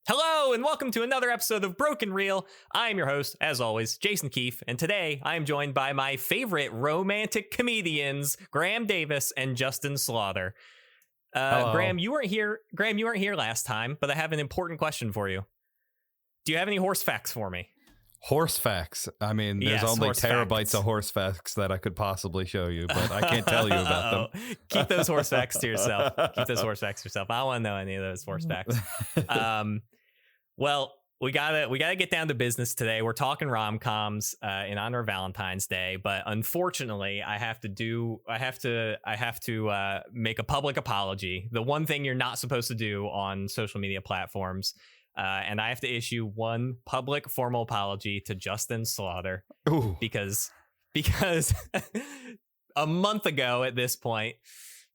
Hello and welcome to another episode of Broken Reel. I am your host, as always, Jason Keefe, and today I am joined by my favorite romantic comedians, Graham Davis and Justin Slawter. Graham, you weren't here. Last time, but I have an important question for you. Do you have any horse facts for me? Horse facts. I mean, there's only terabytes of horse facts that I could possibly show you, but I can't tell you about them. Keep those horse facts to yourself. I don't want to know any of those horse facts. Well, we gotta get down to business today. We're talking rom-coms in honor of Valentine's Day, but unfortunately, I have to make a public apology. The one thing you're not supposed to do on social media platforms. And I have to issue one public formal apology to Justin Slawter. Ooh. because a month ago at this point,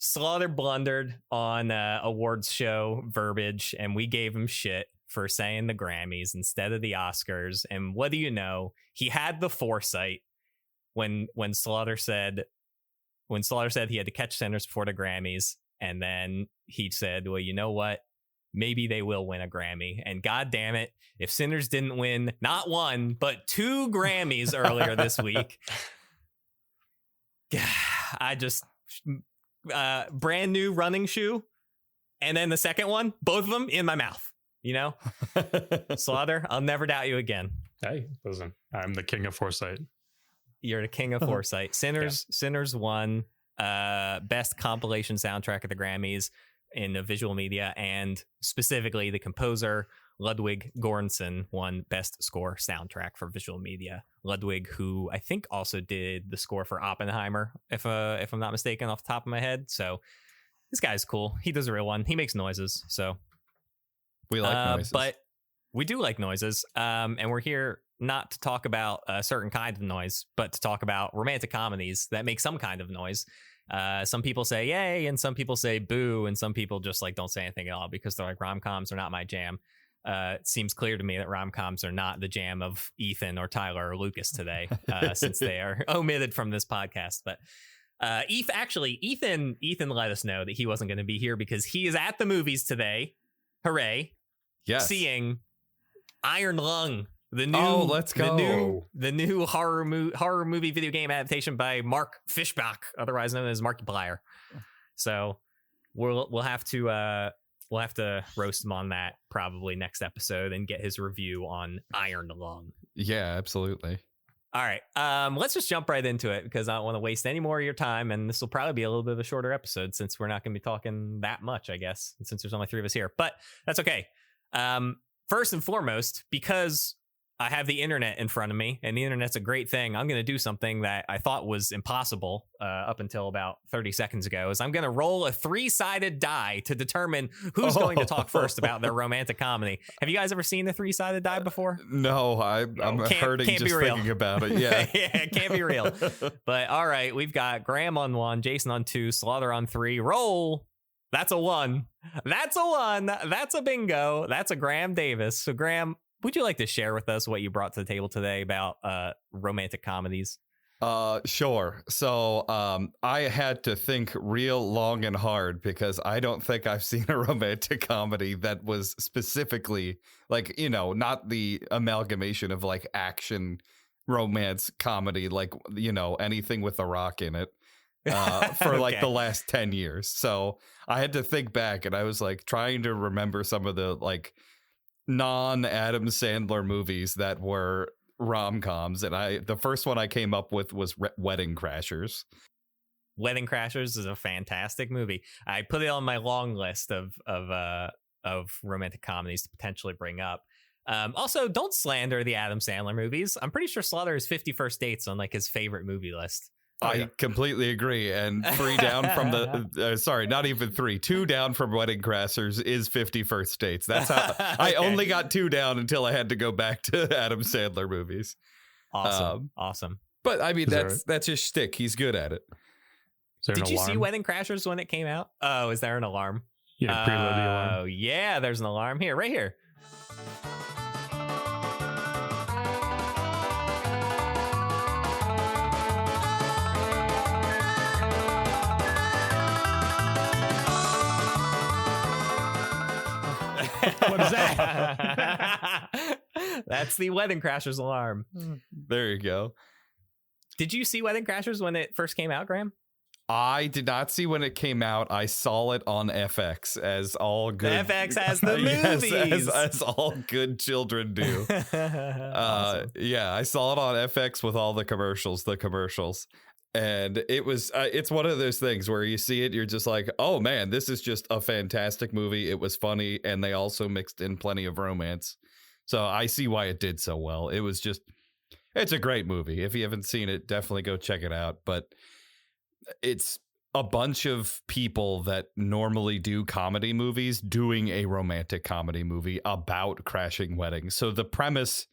Slawter blundered on awards show verbiage, and we gave him shit for saying the Grammys instead of the Oscars. And what do you know? He had the foresight when Slawter said he had to catch Sinners before the Grammys, and then he said, well, you know what? Maybe they will win a Grammy. And God damn it, if Sinners didn't win not one, but 2 Grammys earlier this week, I just brand new running shoe. And then the second one, both of them in my mouth, you know? Slaughter, I'll never doubt you again. Hey, listen, I'm the king of foresight. You're the king of foresight. Sinners won best compilation soundtrack at the Grammys in the visual media, and specifically the composer Ludwig Göransson won best score soundtrack for visual media. Ludwig, who I think also did the score for Oppenheimer, if I'm not mistaken, off the top of my head. So this guy's cool. He does a real one. He makes noises. So we like noises, but we do like noises. And we're here not to talk about a certain kind of noise, but to talk about romantic comedies that make some kind of noise. Some people say yay, and some people say boo, and some people just like don't say anything at all because they're like, rom-coms are not my jam. It seems clear to me that rom-coms are not the jam of Ethan or Tyler or Lucas today, since they are omitted from this podcast. But Ethan let us know that he wasn't going to be here because he is at the movies today. Hooray! Yes, seeing Iron Lung. The new, let's go. The new horror movie video game adaptation by Mark Fishbach, otherwise known as Markiplier. So we'll have to roast him on that probably next episode and get his review on Iron Lung. Yeah, absolutely. All right, let's just jump right into it because I don't want to waste any more of your time, and this will probably be a little bit of a shorter episode since we're not going to be talking that much, I guess, since there's only 3 of us here. But that's okay. First and foremost, because I have the internet in front of me, and the internet's a great thing. I'm going to do something that I thought was impossible up until about 30 seconds ago. Is I'm going to roll a 3-sided die to determine who's going to talk first about their romantic comedy. Have you guys ever seen the 3-sided die before? No, I'm hurting just thinking about it. Yeah, yeah, it can't be real. But all right, we've got Graham on 1, Jason on 2, Slaughter on 3. Roll. That's a 1. That's a 1. That's a bingo. That's a Graham Davis. So Graham, would you like to share with us what you brought to the table today about romantic comedies? Sure. So I had to think real long and hard because I don't think I've seen a romantic comedy that was specifically like, you know, not the amalgamation of like action romance comedy, like, you know, anything with a rock in it for like the last 10 years. So I had to think back, and I was like trying to remember some of the like non-Adam Sandler movies that were rom-coms, and the first one I came up with was Wedding Crashers. Wedding Crashers is a fantastic movie. I put it on my long list of romantic comedies to potentially bring up. Also, don't slander the Adam Sandler movies. I'm pretty sure Slaughter has 50 First Dates on like his favorite movie list. I completely agree. And 3 down from the sorry, not even 3, 2 down from Wedding Crashers is 50 First Dates. That's how Okay. I only got 2 down until I had to go back to Adam Sandler movies. Awesome. But I mean, that's his shtick. He's good at it. Did you see Wedding Crashers when it came out? Oh, is there an alarm? Yeah, preload the alarm. Oh, yeah, there's an alarm here, right here. What is that? That's the Wedding Crashers alarm. There you go. Did you see Wedding Crashers when it first came out, Graham? I did not see when it came out. I saw it on FX, as all good FX has the yes, movies. as all good children do. Awesome. Yeah, I saw it on FX with all the commercials. And it was it's one of those things where you see it, you're just like, oh man, this is just a fantastic movie. It was funny, and they also mixed in plenty of romance. So I see why it did so well. It's a great movie. If you haven't seen it, definitely go check it out. But it's a bunch of people that normally do comedy movies doing a romantic comedy movie about crashing weddings. So the premise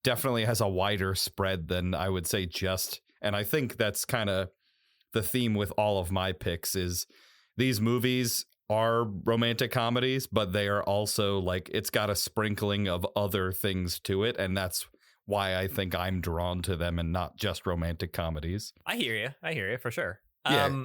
definitely has a wider spread than I would say just, and I think that's kind of the theme with all of my picks is these movies are romantic comedies, but they are also like, it's got a sprinkling of other things to it. And that's why I think I'm drawn to them and not just romantic comedies. I hear you for sure. Yeah.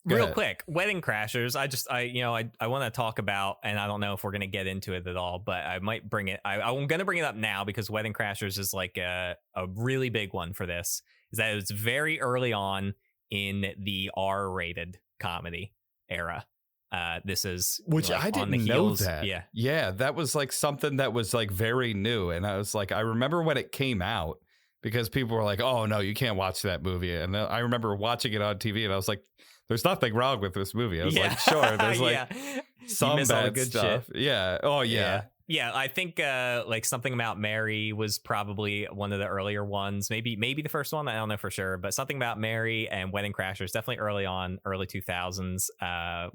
Real quick, Wedding Crashers. I want to talk about, and I don't know if we're going to get into it at all, but I might bring it. I'm going to bring it up now because Wedding Crashers is like a really big one for this. Is that it's very early on in the R-rated comedy era. This is which like I didn't know that. Yeah, that was like something that was like very new, and I was like, I remember when it came out because people were like, "Oh no, you can't watch that movie," and I remember watching it on TV, and I was like, there's nothing wrong with this movie. I was like, sure, there's like some bad good stuff. Shit. Yeah. Oh yeah. Yeah, I think like Something About Mary was probably one of the earlier ones. Maybe the first one. I don't know for sure, but Something About Mary and Wedding Crashers definitely early on, early 2000s,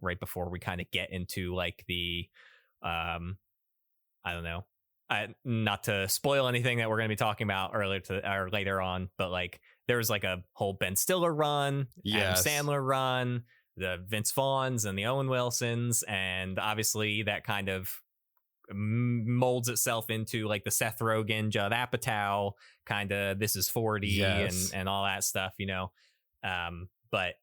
right before we kind of get into like the, I don't know, not to spoil anything that we're going to be talking about later on, but like there was like a whole Ben Stiller run, yes. Adam Sandler run, the Vince Vaughns and the Owen Wilsons, and obviously that kind of molds itself into like the Seth Rogen, Judd Apatow kind of This Is 40 yes. and all that stuff, you know. But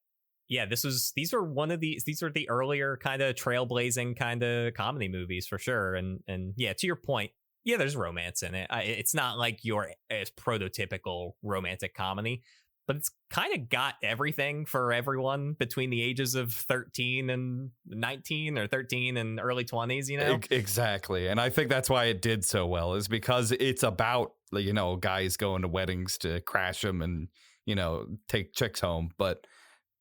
yeah, these are the earlier kind of trailblazing kind of comedy movies for sure. And yeah, to your point, yeah, there's romance in it. It's not like your prototypical romantic comedy, but it's kind of got everything for everyone between the ages of 13 and 19 or 13 and early 20s, you know? Exactly. And I think that's why it did so well, is because it's about, you know, guys going to weddings to crash them and, you know, take chicks home. But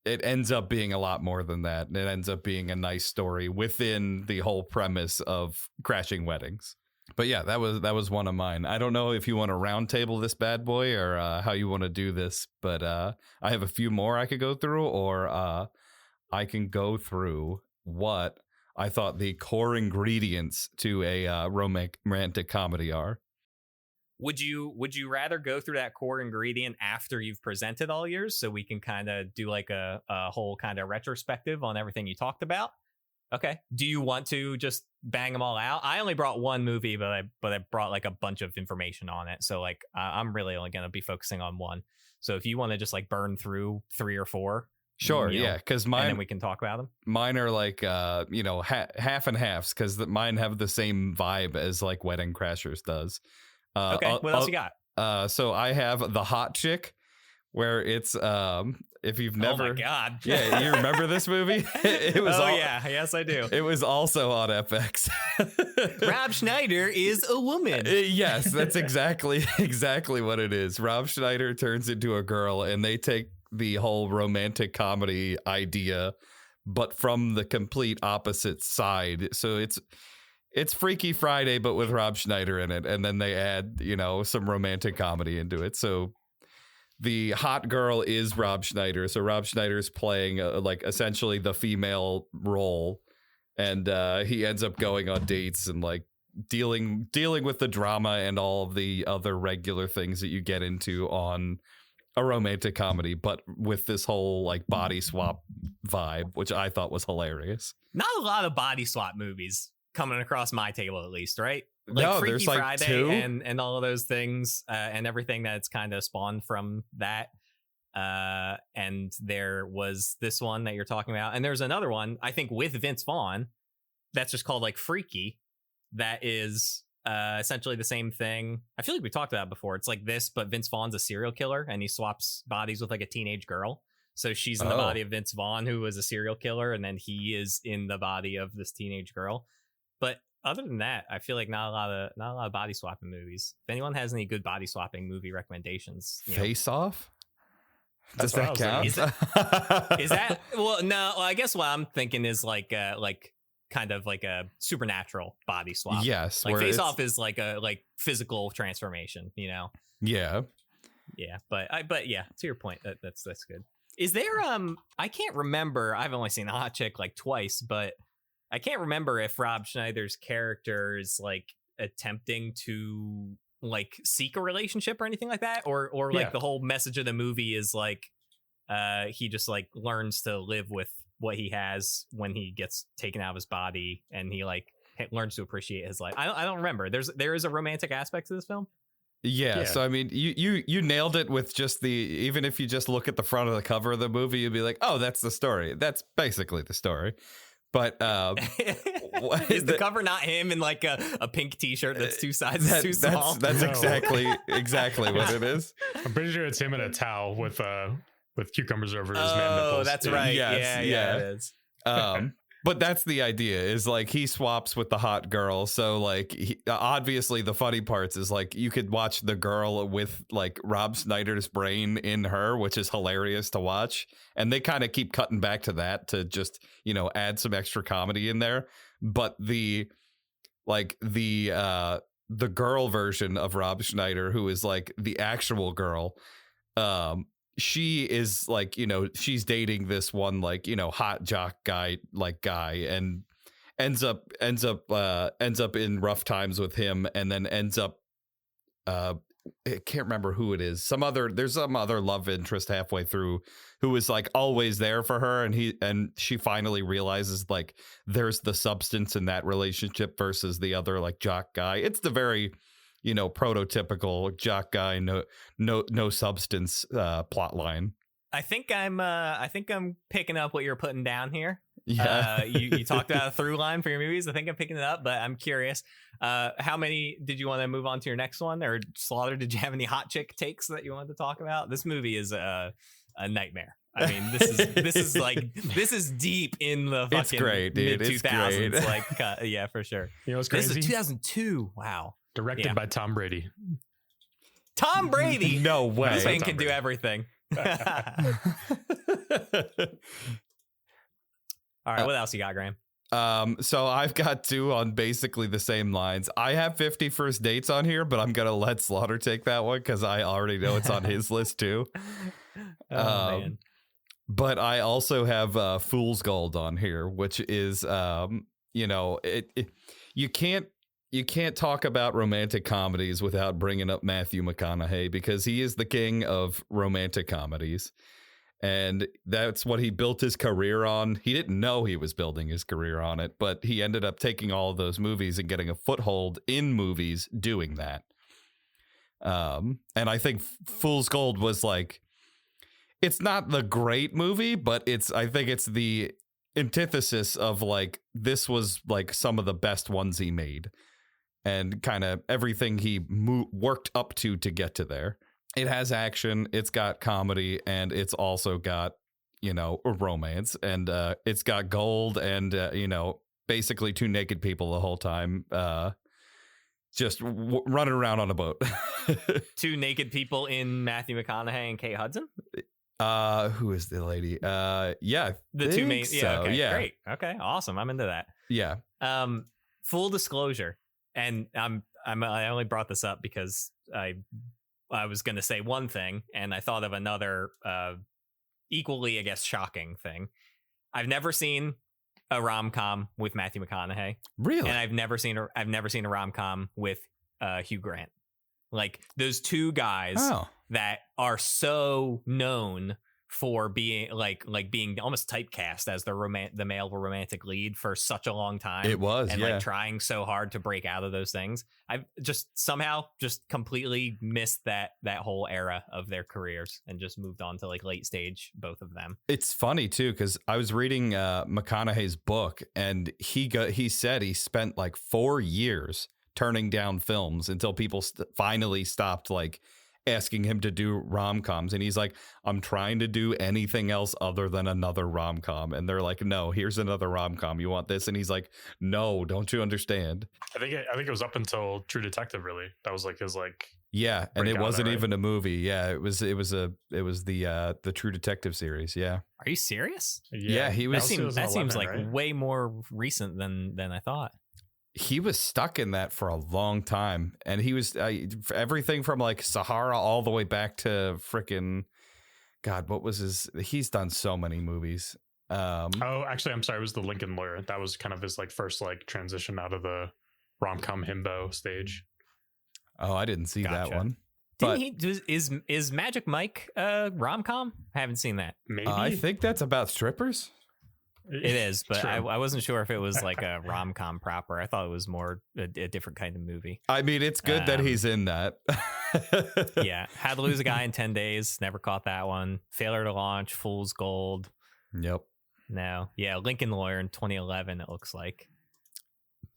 it ends up being a lot more than that. And it ends up being a nice story within the whole premise of crashing weddings. But yeah, that was one of mine. I don't know if you want to round table this bad boy or how you want to do this, but I have a few more I could go through, or I can go through what I thought the core ingredients to a romantic comedy are. Would you rather go through that core ingredient after you've presented all yours, so we can kind of do like a whole kind of retrospective on everything you talked about? Okay. Do you want to just bang them all out? I only brought one movie, but I brought like a bunch of information on it. So like I'm really only going to be focusing on one. So if you want to just like burn through 3 or 4. Sure. Yeah. Because mine, and then we can talk about them. Mine are like, half and halves, because mine have the same vibe as like Wedding Crashers does. Okay. What else you got? So I have The Hot Chick, where it's if you've never, oh my god, yeah, you remember this movie? It was yeah, yes I do. It was also on FX. Rob Schneider is a woman. Yes, that's exactly what it is. Rob Schneider turns into a girl, and they take the whole romantic comedy idea, but from the complete opposite side. So it's Freaky Friday, but with Rob Schneider in it, and then they add, you know, some romantic comedy into it. So the hot girl is Rob Schneider. So Rob Schneider's playing like essentially the female role, and he ends up going on dates and like dealing with the drama and all of the other regular things that you get into on a romantic comedy, but with this whole like body swap vibe, which I thought was hilarious. Not a lot of body swap movies coming across my table, at least, right? Like no, Freaky there's like Friday 2 and all of those things and everything that's kind of spawned from that. And there was this one that you're talking about, and there's another one I think with Vince Vaughn that's just called like Freaky, that is essentially the same thing. I feel like we talked about it before. It's like this, but Vince Vaughn's a serial killer and he swaps bodies with like a teenage girl. So she's in the body of Vince Vaughn, who was a serial killer, and then he is in the body of this teenage girl. But other than that, I feel like not a lot of body swapping movies. If anyone has any good body swapping movie recommendations, Face Off? Does That's that count? Is that well? No, I guess what I'm thinking is like kind of like a supernatural body swap. Yes, like Face Off is like a physical transformation. Yeah. Yeah, but yeah, to your point, that's good. Is there I can't remember. I've only seen The Hot Chick like twice, but I can't remember if Rob Schneider's character is like attempting to like seek a relationship or anything like that, or like the whole message of the movie is like he just like learns to live with what he has when he gets taken out of his body, and he like learns to appreciate his life. I don't remember. There is a romantic aspect to this film. Yeah, so I mean, you nailed it with just even if you just look at the front of the cover of the movie, you'd be like, oh, that's the story. That's basically the story. But is the cover not him in like a pink T-shirt that's two sizes too small? That's exactly what it is. I'm pretty sure it's him in a towel with cucumbers over his man nipples. Oh, that's right. Yes, yeah, it is. But that's the idea, is like he swaps with the hot girl. So like obviously the funny parts is like you could watch the girl with like Rob Schneider's brain in her, which is hilarious to watch. And they kind of keep cutting back to that to just, add some extra comedy in there. But the girl version of Rob Schneider, who is like the actual girl, she is like, she's dating this one, like, hot jock guy, and ends up in rough times with him, and then ends up, I can't remember who it is. There's some other love interest halfway through who is like always there for her. And she finally realizes like there's the substance in that relationship versus the other like jock guy. It's the very, prototypical jock guy, no substance plot line. I think I'm picking up what you're putting down here. Yeah. You talked about a through line for your movies. I think I'm picking it up, but I'm curious. How many did you want to move on to your next one? Or Slaughter, did you have any hot chick takes that you wanted to talk about? This movie is a nightmare. I mean, this is deep in the fucking it's great, dude. mid 2000s. It's great. Like, yeah, for sure. What's crazy? This is 2002. Wow. Directed by Tom Brady. Tom Brady. No way. This man can do everything. All right, what else you got, Graham? So I've got two on basically the same lines. I have 50 First Dates on here, but I'm gonna let Slaughter take that one because I already know it's on his list too. Man. But I also have Fool's Gold on here, which is you can't talk about romantic comedies without bringing up Matthew McConaughey, because he is the king of romantic comedies. And that's what he built his career on. He didn't know he was building his career on it, but he ended up taking all of those movies and getting a foothold in movies doing that. And I think Fool's Gold was like, it's not the great movie, but I think it's the antithesis of like, this was like some of the best ones he made. And kind of everything he worked up to get to there. It has action, it's got comedy, and it's also got, a romance. And it's got gold and, basically two naked people the whole time just running around on a boat. Two naked people in Matthew McConaughey and Kate Hudson? Who is the lady? Yeah. The two main. So. Yeah, okay, yeah. Great. Okay, awesome. I'm into that. Yeah. Full disclosure. And I only brought this up because I was going to say one thing and I thought of another equally, I guess, shocking thing. I've never seen a rom-com with Matthew McConaughey. Really? And I've never seen a rom-com with Hugh Grant. Like those two guys that are so known for being being almost typecast as the male romantic lead for such a long time. It was, and yeah. like trying so hard to break out of those things. I've just somehow just completely missed that whole era of their careers and just moved on to like late stage, both of them. It's funny too, because I was reading McConaughey's book, and he said he spent like 4 years turning down films until people finally stopped like asking him to do rom-coms, and he's like, I'm trying to do anything else other than another rom-com, and they're like, no, here's another rom-com, you want this? And he's like, no, don't you understand? I think it was up until True Detective, really. That was like his like yeah, and it wasn't right? even a movie. Yeah, it was the True Detective series. Yeah. Are you serious? Yeah, he was. That seems like right? way more recent than I thought. He was stuck in that for a long time, and he was everything from like Sahara all the way back to frickin' God, what was his? He's done so many movies. Oh, actually, I'm sorry. It was The Lincoln Lawyer. That was kind of his like first like transition out of the rom-com himbo stage. Oh, I didn't see that one. Didn't he? Is Magic Mike rom-com? I haven't seen that. Maybe. I think that's about strippers. It is, but True. I wasn't sure if it was like a rom-com proper. I thought it was more a different kind of movie. I mean, it's good that he's in that. Yeah. How to Lose a Guy in 10 Days. Never caught that one. Failure to Launch. Fool's Gold. Yep. No. Yeah. Lincoln Lawyer in 2011, it looks like.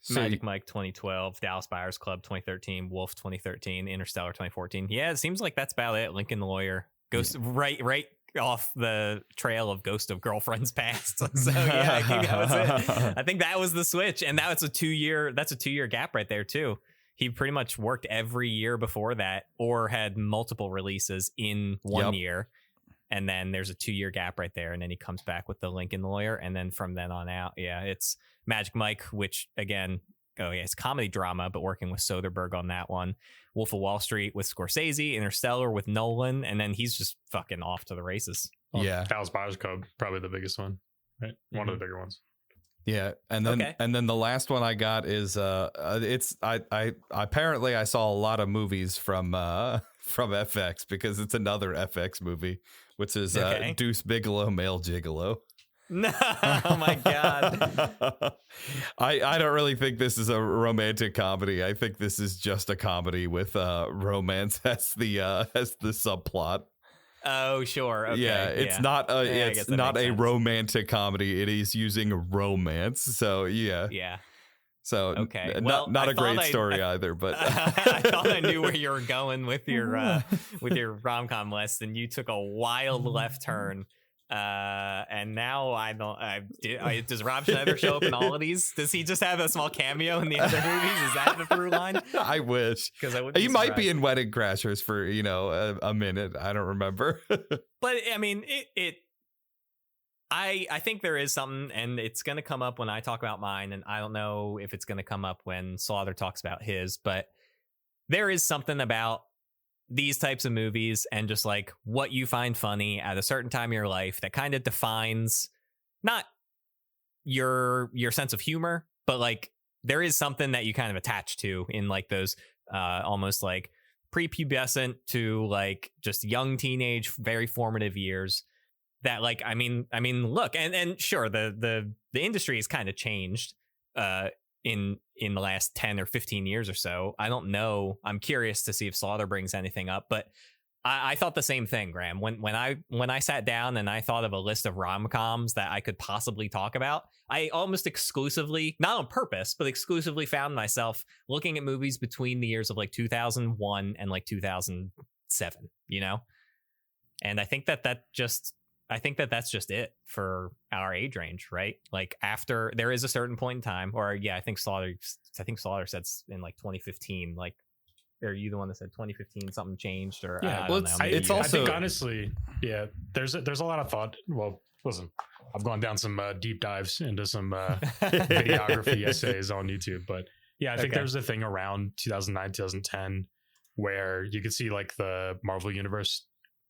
Magic Mike 2012. Dallas Buyers Club 2013. Wolf 2013. Interstellar 2014. Yeah, it seems like that's about it. Lincoln Lawyer. Ghost, right off the trail of Ghost of Girlfriend's Past. So yeah, I think that was it. I think that was the switch, and that's a 2-year gap right there too. He pretty much worked every year before that, or had multiple releases in one year, and then there's a 2-year gap right there, and then he comes back with the Lincoln Lawyer, and then from then on out, yeah, it's Magic Mike, which again, it's comedy drama, but working with Soderbergh on that one. Wolf of Wall Street with Scorsese, Interstellar with Nolan, and then he's just fucking off to the races. Well, Dallas Buyers Club, probably the biggest one, right? One of the bigger ones. Yeah, and then the last one I got is I apparently I saw a lot of movies from FX, because it's another FX movie, which is Deuce Bigelow, Male Gigolo. No, oh my god. I don't really think this is a romantic comedy. I think this is just a comedy with romance as the subplot. Oh, sure. Okay. Yeah, it's not a romantic comedy. It is using romance. So yeah. Yeah. So okay. Well, not a great story either, but I thought I knew where you were going with your rom-com list, and you took a wild left turn. And now I don't. Does Rob Schneider show up in all of these? Does he just have a small cameo in the other movies? Is that the through line? I wish, because he might be in Wedding Crashers for a minute. I don't remember. But I mean, I think there is something, and it's going to come up when I talk about mine, and I don't know if it's going to come up when Slawter talks about his, but there is something about these types of movies and just like what you find funny at a certain time in your life that kind of defines not your sense of humor, but like there is something that you kind of attach to in like those almost like prepubescent to like just young teenage, very formative years that like, I mean, look, and sure, the industry has kind of changed in the last 10 or 15 years or so. I don't know. I'm curious to see if Slaughter brings anything up, but I thought the same thing, Graham. When I sat down and I thought of a list of rom-coms that I could possibly talk about, I almost exclusively, not on purpose, but exclusively found myself looking at movies between the years of like 2001 and like 2007, And I think that's just it for our age range, right? Like after there is a certain point in time, or I think Slaughter said in like 2015, like, are you the one that said 2015 something changed, or I don't know. It's also, I think honestly, there's a lot of thought. Well, listen, I've gone down some deep dives into some videography essays on YouTube, but I think there's a thing around 2009, 2010 where you could see like the Marvel Universe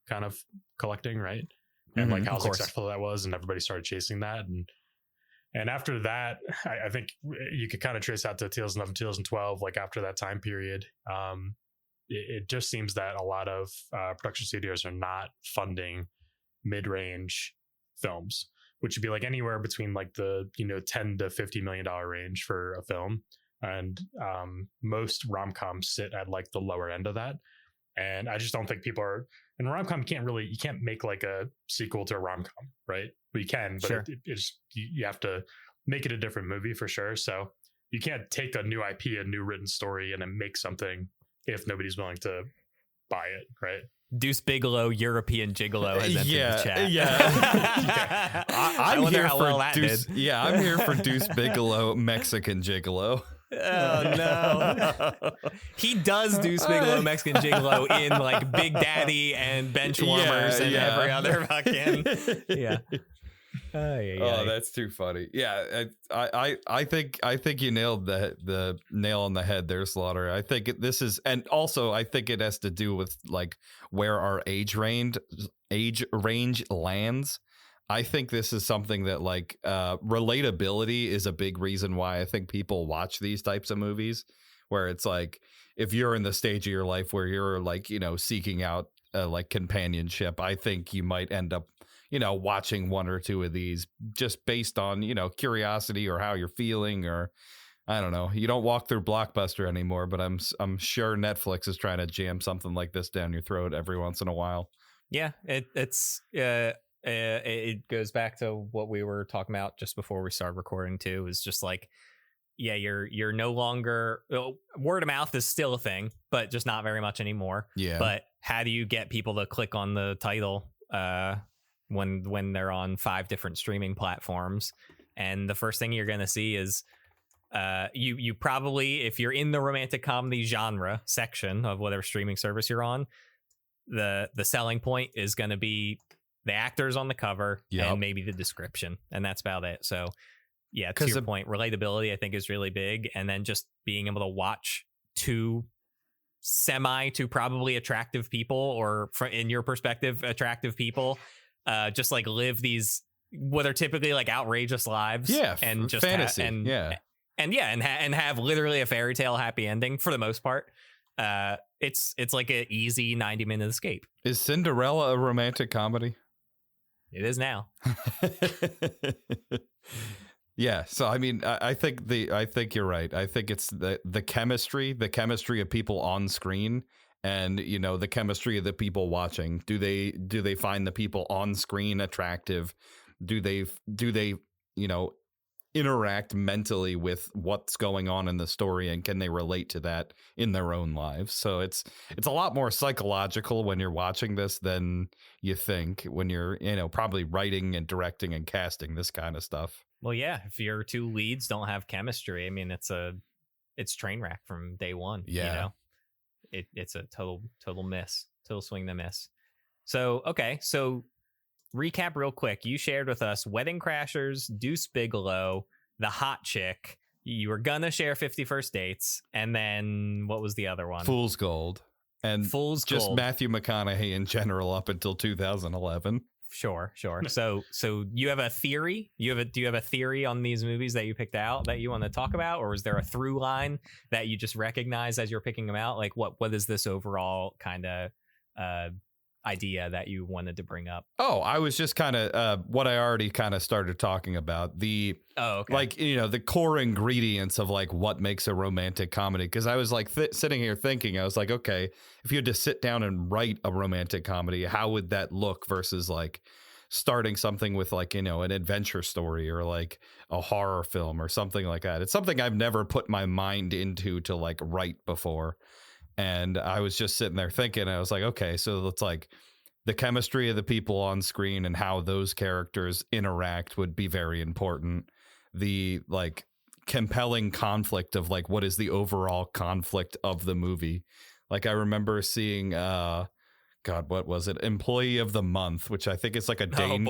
kind of collecting, right? And like how successful that was, and everybody started chasing that, and after that, I think you could kind of trace out to 2011, 2012. Like after that time period, it just seems that a lot of production studios are not funding mid-range films, which would be like anywhere between like the, you know, $10 to $50 million range for a film. And most rom-coms sit at like the lower end of that. And I just don't think people are, and rom-com you can't make like a sequel to a rom-com, right? Well, you can, but Sure. it's you have to make it a different movie for sure. So you can't take a new IP, a new written story, and then make something if nobody's willing to buy it, right? Deuce Bigelow, European Gigolo has entered the chat. Yeah. I wonder how well that Deuce, did. Yeah, I'm here for Deuce Bigelow, Mexican Gigolo. Oh no. He does Deuce Bigelow, Mexican Gigolo in like Big Daddy and Benchwarmers and every other fucking yeah. Oh, that's too funny. Yeah, I think you nailed the nail on the head there, Slawter. I think this is, and also I think it has to do with like where our age range lands. I think this is something that like relatability is a big reason why I think people watch these types of movies, where it's like if you're in the stage of your life where you're like, you know, seeking out like companionship, I think you might end up, you know, watching one or two of these just based on, you know, curiosity or how you're feeling, or I don't know. You don't walk through Blockbuster anymore, but I'm sure Netflix is trying to jam something like this down your throat every once in a while. Yeah, it goes back to what we were talking about just before we started recording too. Is just like, yeah, you're no longer, word of mouth is still a thing, but just not very much anymore. Yeah. But how do you get people to click on the title when they're on 5 different streaming platforms? And the first thing you're going to see is you probably, if you're in the romantic comedy genre section of whatever streaming service you're on, the selling point is going to be the actors on the cover and maybe the description, and that's about it. So yeah, to your point, relatability I think is really big, and then just being able to watch 2 semi to probably attractive people, or in your perspective attractive people, just like live these what are typically like outrageous lives, and just fantasy, and have literally a fairy tale happy ending for the most part. It's like an easy 90-minute escape. Is Cinderella a romantic comedy? It is now. Yeah, so I mean, I think you're right. I think it's the chemistry of people on screen, and you know, the chemistry of the people watching. Do they find the people on screen attractive? Do they you know, interact mentally with what's going on in the story, and can they relate to that in their own lives? So it's a lot more psychological when you're watching this than you think when you're, you know, probably writing and directing and casting this kind of stuff. Well, yeah, if your 2 leads don't have chemistry, I mean, it's train wreck from day one. Yeah, you know? It's a total miss, total swing and a miss. So okay, so recap real quick. You shared with us Wedding Crashers, Deuce Bigelow, The Hot Chick. You were gonna share 50 First Dates, and then what was the other one? Fool's Gold. And Fool's just Gold. Matthew McConaughey in general up until 2011. Sure. So you have a theory? Do you have a theory on these movies that you picked out that you want to talk about, or is there a through line that you just recognize as you're picking them out? Like what is this overall kind of idea that you wanted to bring up? Oh, I was just kind of what I already kind of started talking about, like, you know, the core ingredients of like what makes a romantic comedy. Because I was like sitting here thinking, I was like, okay, if you had to sit down and write a romantic comedy, how would that look versus like starting something with like, you know, an adventure story or like a horror film or something like that. It's something I've never put my mind into to like write before. And I was just sitting there thinking, I was like, okay, so it's like the chemistry of the people on screen and how those characters interact would be very important. The like compelling conflict of like, what is the overall conflict of the movie? Like I remember seeing, God, what was it? Employee of the Month, which I think is like a Dane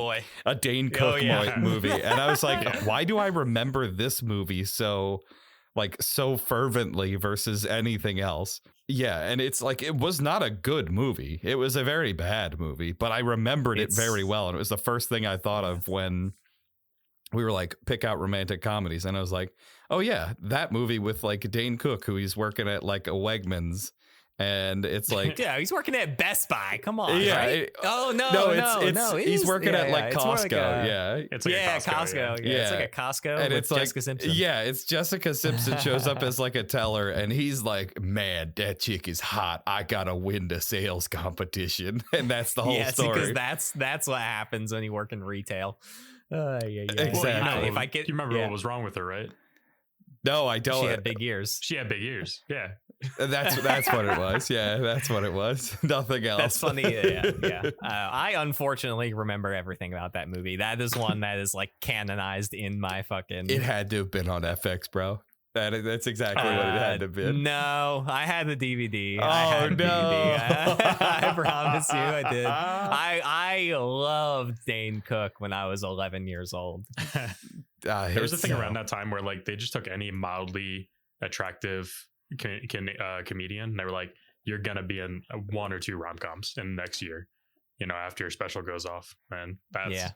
Cook movie. And I was like, why do I remember this movie so fervently versus anything else? Yeah, and it's like, it was not a good movie. It was a very bad movie, but I remembered it very well. And it was the first thing I thought of when we were like, pick out romantic comedies. And I was like, oh yeah, that movie with like Dane Cook, who he's working at like a Wegmans. And it's like, yeah, he's working at Best Buy. Come on. yeah. Right? No, He's working at like Costco. Yeah. It's like a Costco. Yeah. It's like a Costco And with it's like, Jessica Simpson. yeah, it's Jessica Simpson shows up as like a teller, and he's like, man, that chick is hot. I gotta win the sales competition. And that's the whole story. Because that's what happens when you work in retail. Yeah. Exactly. Well, If I could, you remember what was wrong with her, right? No, I don't. She had big ears. She had big ears. Yeah. That's what it was. Yeah, that's what it was. Nothing else. That's funny. Yeah. I unfortunately remember everything about that movie. That is one that is like canonized in my fucking. It had to have been on FX, bro. That's exactly what it had to have been. No, I had the DVD. Oh, I had no. DVD. I promise you, I did. I loved Dane Cook when I was 11 years old. There was a thing around that time where like they just took any mildly attractive comedian and they were like, you're gonna be in 1 or 2 rom-coms in the next year, after your special goes off. And that's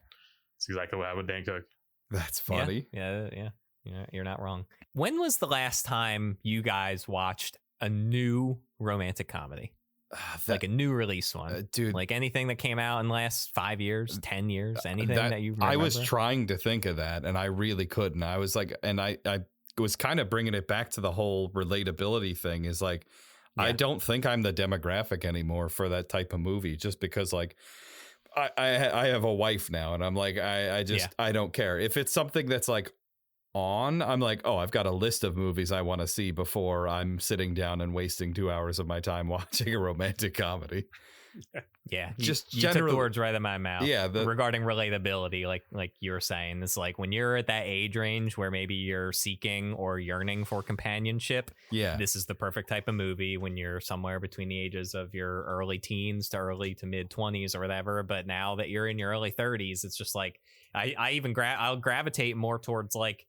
exactly what happened with Dan Cook. That's funny. Yeah, you're not wrong. When was the last time you guys watched a new romantic comedy? Like a new release one, dude. Like anything that came out in the last 5 years, 10 years, anything that you remember? I was trying to think of that, and I really couldn't. I was like, and I was kind of bringing it back to the whole relatability thing. Is like, I don't think I'm the demographic anymore for that type of movie, just because like I have a wife now, and I'm like, I don't care if it's something that's like on. I'm like, oh, I've got a list of movies I want to see before I'm sitting down and wasting 2 hours of my time watching a romantic comedy. Yeah, you took the words right out of my mouth. Yeah, regarding relatability, like you were saying, it's like when you're at that age range where maybe you're seeking or yearning for companionship. Yeah, this is the perfect type of movie when you're somewhere between the ages of your early teens to early to mid 20s or whatever. But now that you're in your early 30s, it's just like I'll gravitate more towards like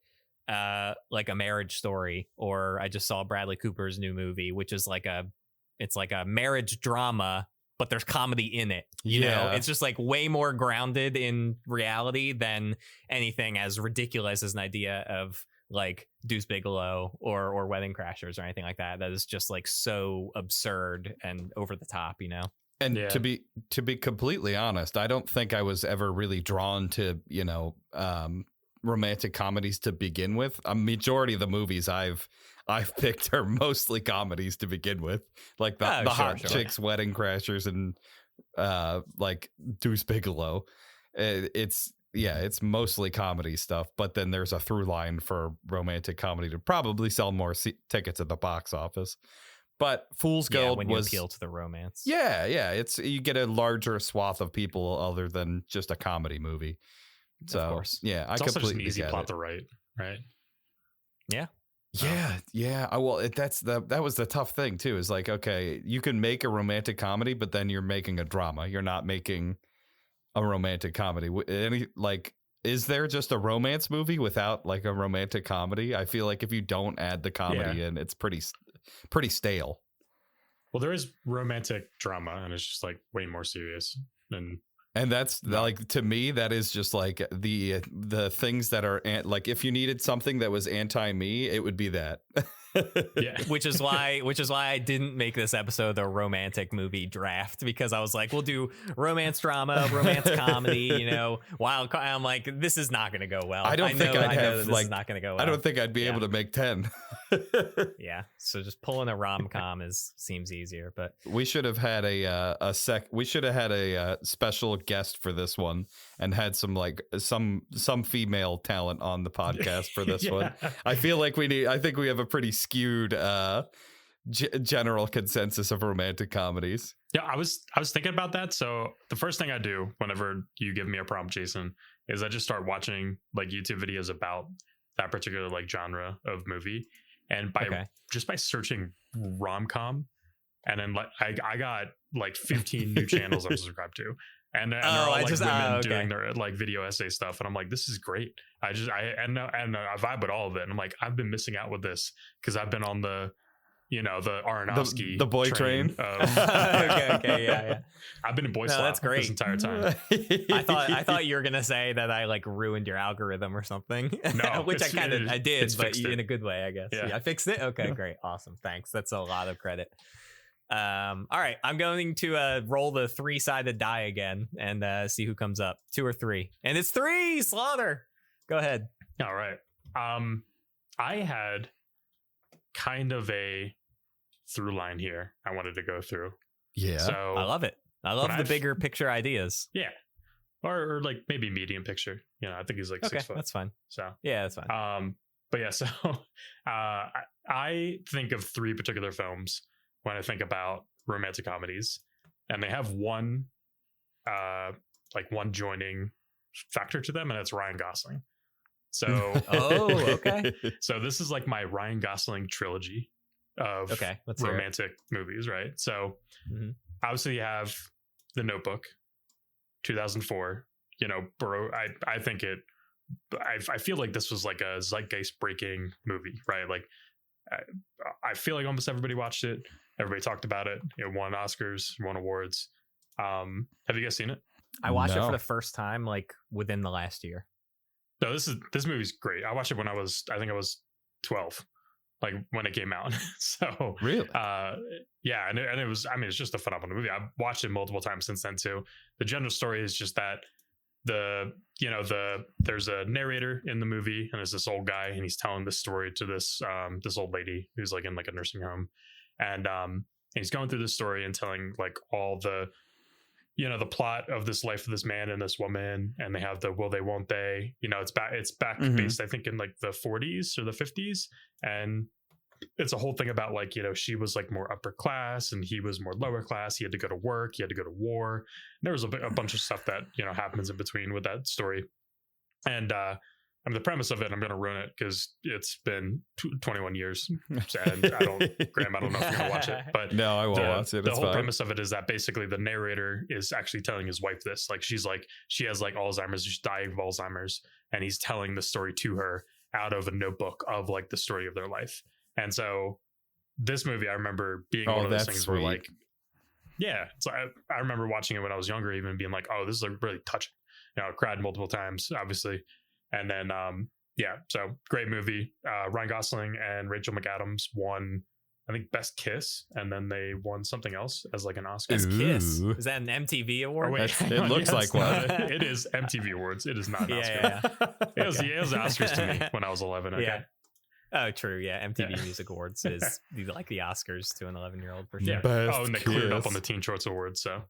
a Marriage Story, or I just saw Bradley Cooper's new movie, which is like it's like a marriage drama, but there's comedy in it. You know, it's just like way more grounded in reality than anything as ridiculous as an idea of like Deuce Bigalow or Wedding Crashers or anything like that. That is just like so absurd and over the top, And to be completely honest, I don't think I was ever really drawn to, romantic comedies to begin with. A majority of the movies I've picked are mostly comedies to begin with, like the Hot Chicks, Wedding Crashers, and like Deuce Bigalow. It's mostly comedy stuff, but then there's a through line for romantic comedy to probably sell more tickets at the box office. But Fool's Gold when you appeal to the romance. Yeah, it's you get a larger swath of people other than just a comedy movie. So, of course. Yeah, it's I also completely just an easy plot it. to write, right? Yeah. Well, that was the tough thing too. Is like, okay, you can make a romantic comedy, but then you're making a drama. You're not making a romantic comedy. Is there just a romance movie without like a romantic comedy? I feel like if you don't add the comedy in, it's pretty stale. Well, there is romantic drama, and it's just like way more serious than. And that's like, to me, that is just like the things that are like, if you needed something that was anti-me, it would be that. which is why I didn't make this episode a romantic movie draft, because I was like, we'll do romance drama, romance comedy, wild. I'm like, this is not going to go well. I don't think I'd have like, not going to go well. I don't think I'd be able to make 10. Yeah. So just pulling a rom-com seems easier, but we should have had a special guest for this one and had some female talent on the podcast for this one. I feel like I think we have a pretty skewed general consensus of romantic comedies. Yeah, I was thinking about that. So the first thing I do whenever you give me a prompt, Jason, is I just start watching like YouTube videos about that particular like genre of movie, and by searching rom-com, and then like I got like 15 new channels I'm subscribed to. And they're all like women doing their like video essay stuff, and I'm like, this is great. I vibe with all of it. And I'm like, I've been missing out with this because I've been on the Aronofsky the boy train. Yeah. I've been in boy slap this entire time. I thought you were gonna say that I like ruined your algorithm or something. No, which I did, but in a good way, I guess. Yeah, I fixed it. Okay, great, awesome, thanks. That's a lot of credit. All right, I'm going to roll the 3-sided die again and see who comes up. 2 or 3, and it's 3. Slaughter, go ahead. All right. I had kind of a through line here I wanted to go through. Yeah. So I love it. I love the bigger picture ideas. Yeah. Or like maybe medium picture. You know, I think he's like 6 foot. That's fine. So yeah, that's fine. But yeah, so I think of 3 particular films when I think about romantic comedies, and they have one joining factor to them, and it's Ryan Gosling. So okay. So this is like my Ryan Gosling trilogy of romantic movies, right? So obviously you have The Notebook, 2004. You know, bro, I think I feel like this was like a zeitgeist breaking movie, right? Like I feel like almost everybody watched it. Everybody talked about it. It won Oscars, won awards. Have you guys seen it? I watched it for the first time like within the last year. No, this movie's great. I watched it when I think I was 12, like when it came out. So really, yeah, and it was. I mean, it's just a phenomenal movie. I've watched it multiple times since then too. The general story is just that there's a narrator in the movie, and there's this old guy, and he's telling this story to this old lady who's like in like a nursing home, and he's going through this story and telling like all the the plot of this life of this man and this woman, and they have the will they won't they, it's back based I think in like the 40s or the 50s, and it's a whole thing about like she was like more upper class and he was more lower class. He had to go to work, he had to go to war, and there was a bunch of stuff that happens in between with that story. And I mean, the premise of it, I'm going to ruin it because it's been 21 years, and I don't know if you're going to watch it. But no, I won't watch it. The whole premise of it is that basically the narrator is actually telling his wife this. Like she has like Alzheimer's, she's dying of Alzheimer's, and he's telling the story to her out of a notebook of like the story of their life. And so this movie, I remember being one of those things where like, yeah, so I remember watching it when I was younger, even being like, oh, this is like really touching. I cried multiple times, obviously. And then, so great movie. Ryan Gosling and Rachel McAdams won, I think, Best Kiss, and then they won something else as like an Oscar. Best Kiss? Is that an MTV award? Oh, wait, it looks like one. It is MTV Awards. It is not an Oscar. Yeah. It was the Oscars to me when I was 11. Okay. Yeah. Oh, true. Yeah, MTV Music Awards is like the Oscars to an 11-year-old for sure. Best and they cleared it up on the Teen Choice Awards. So,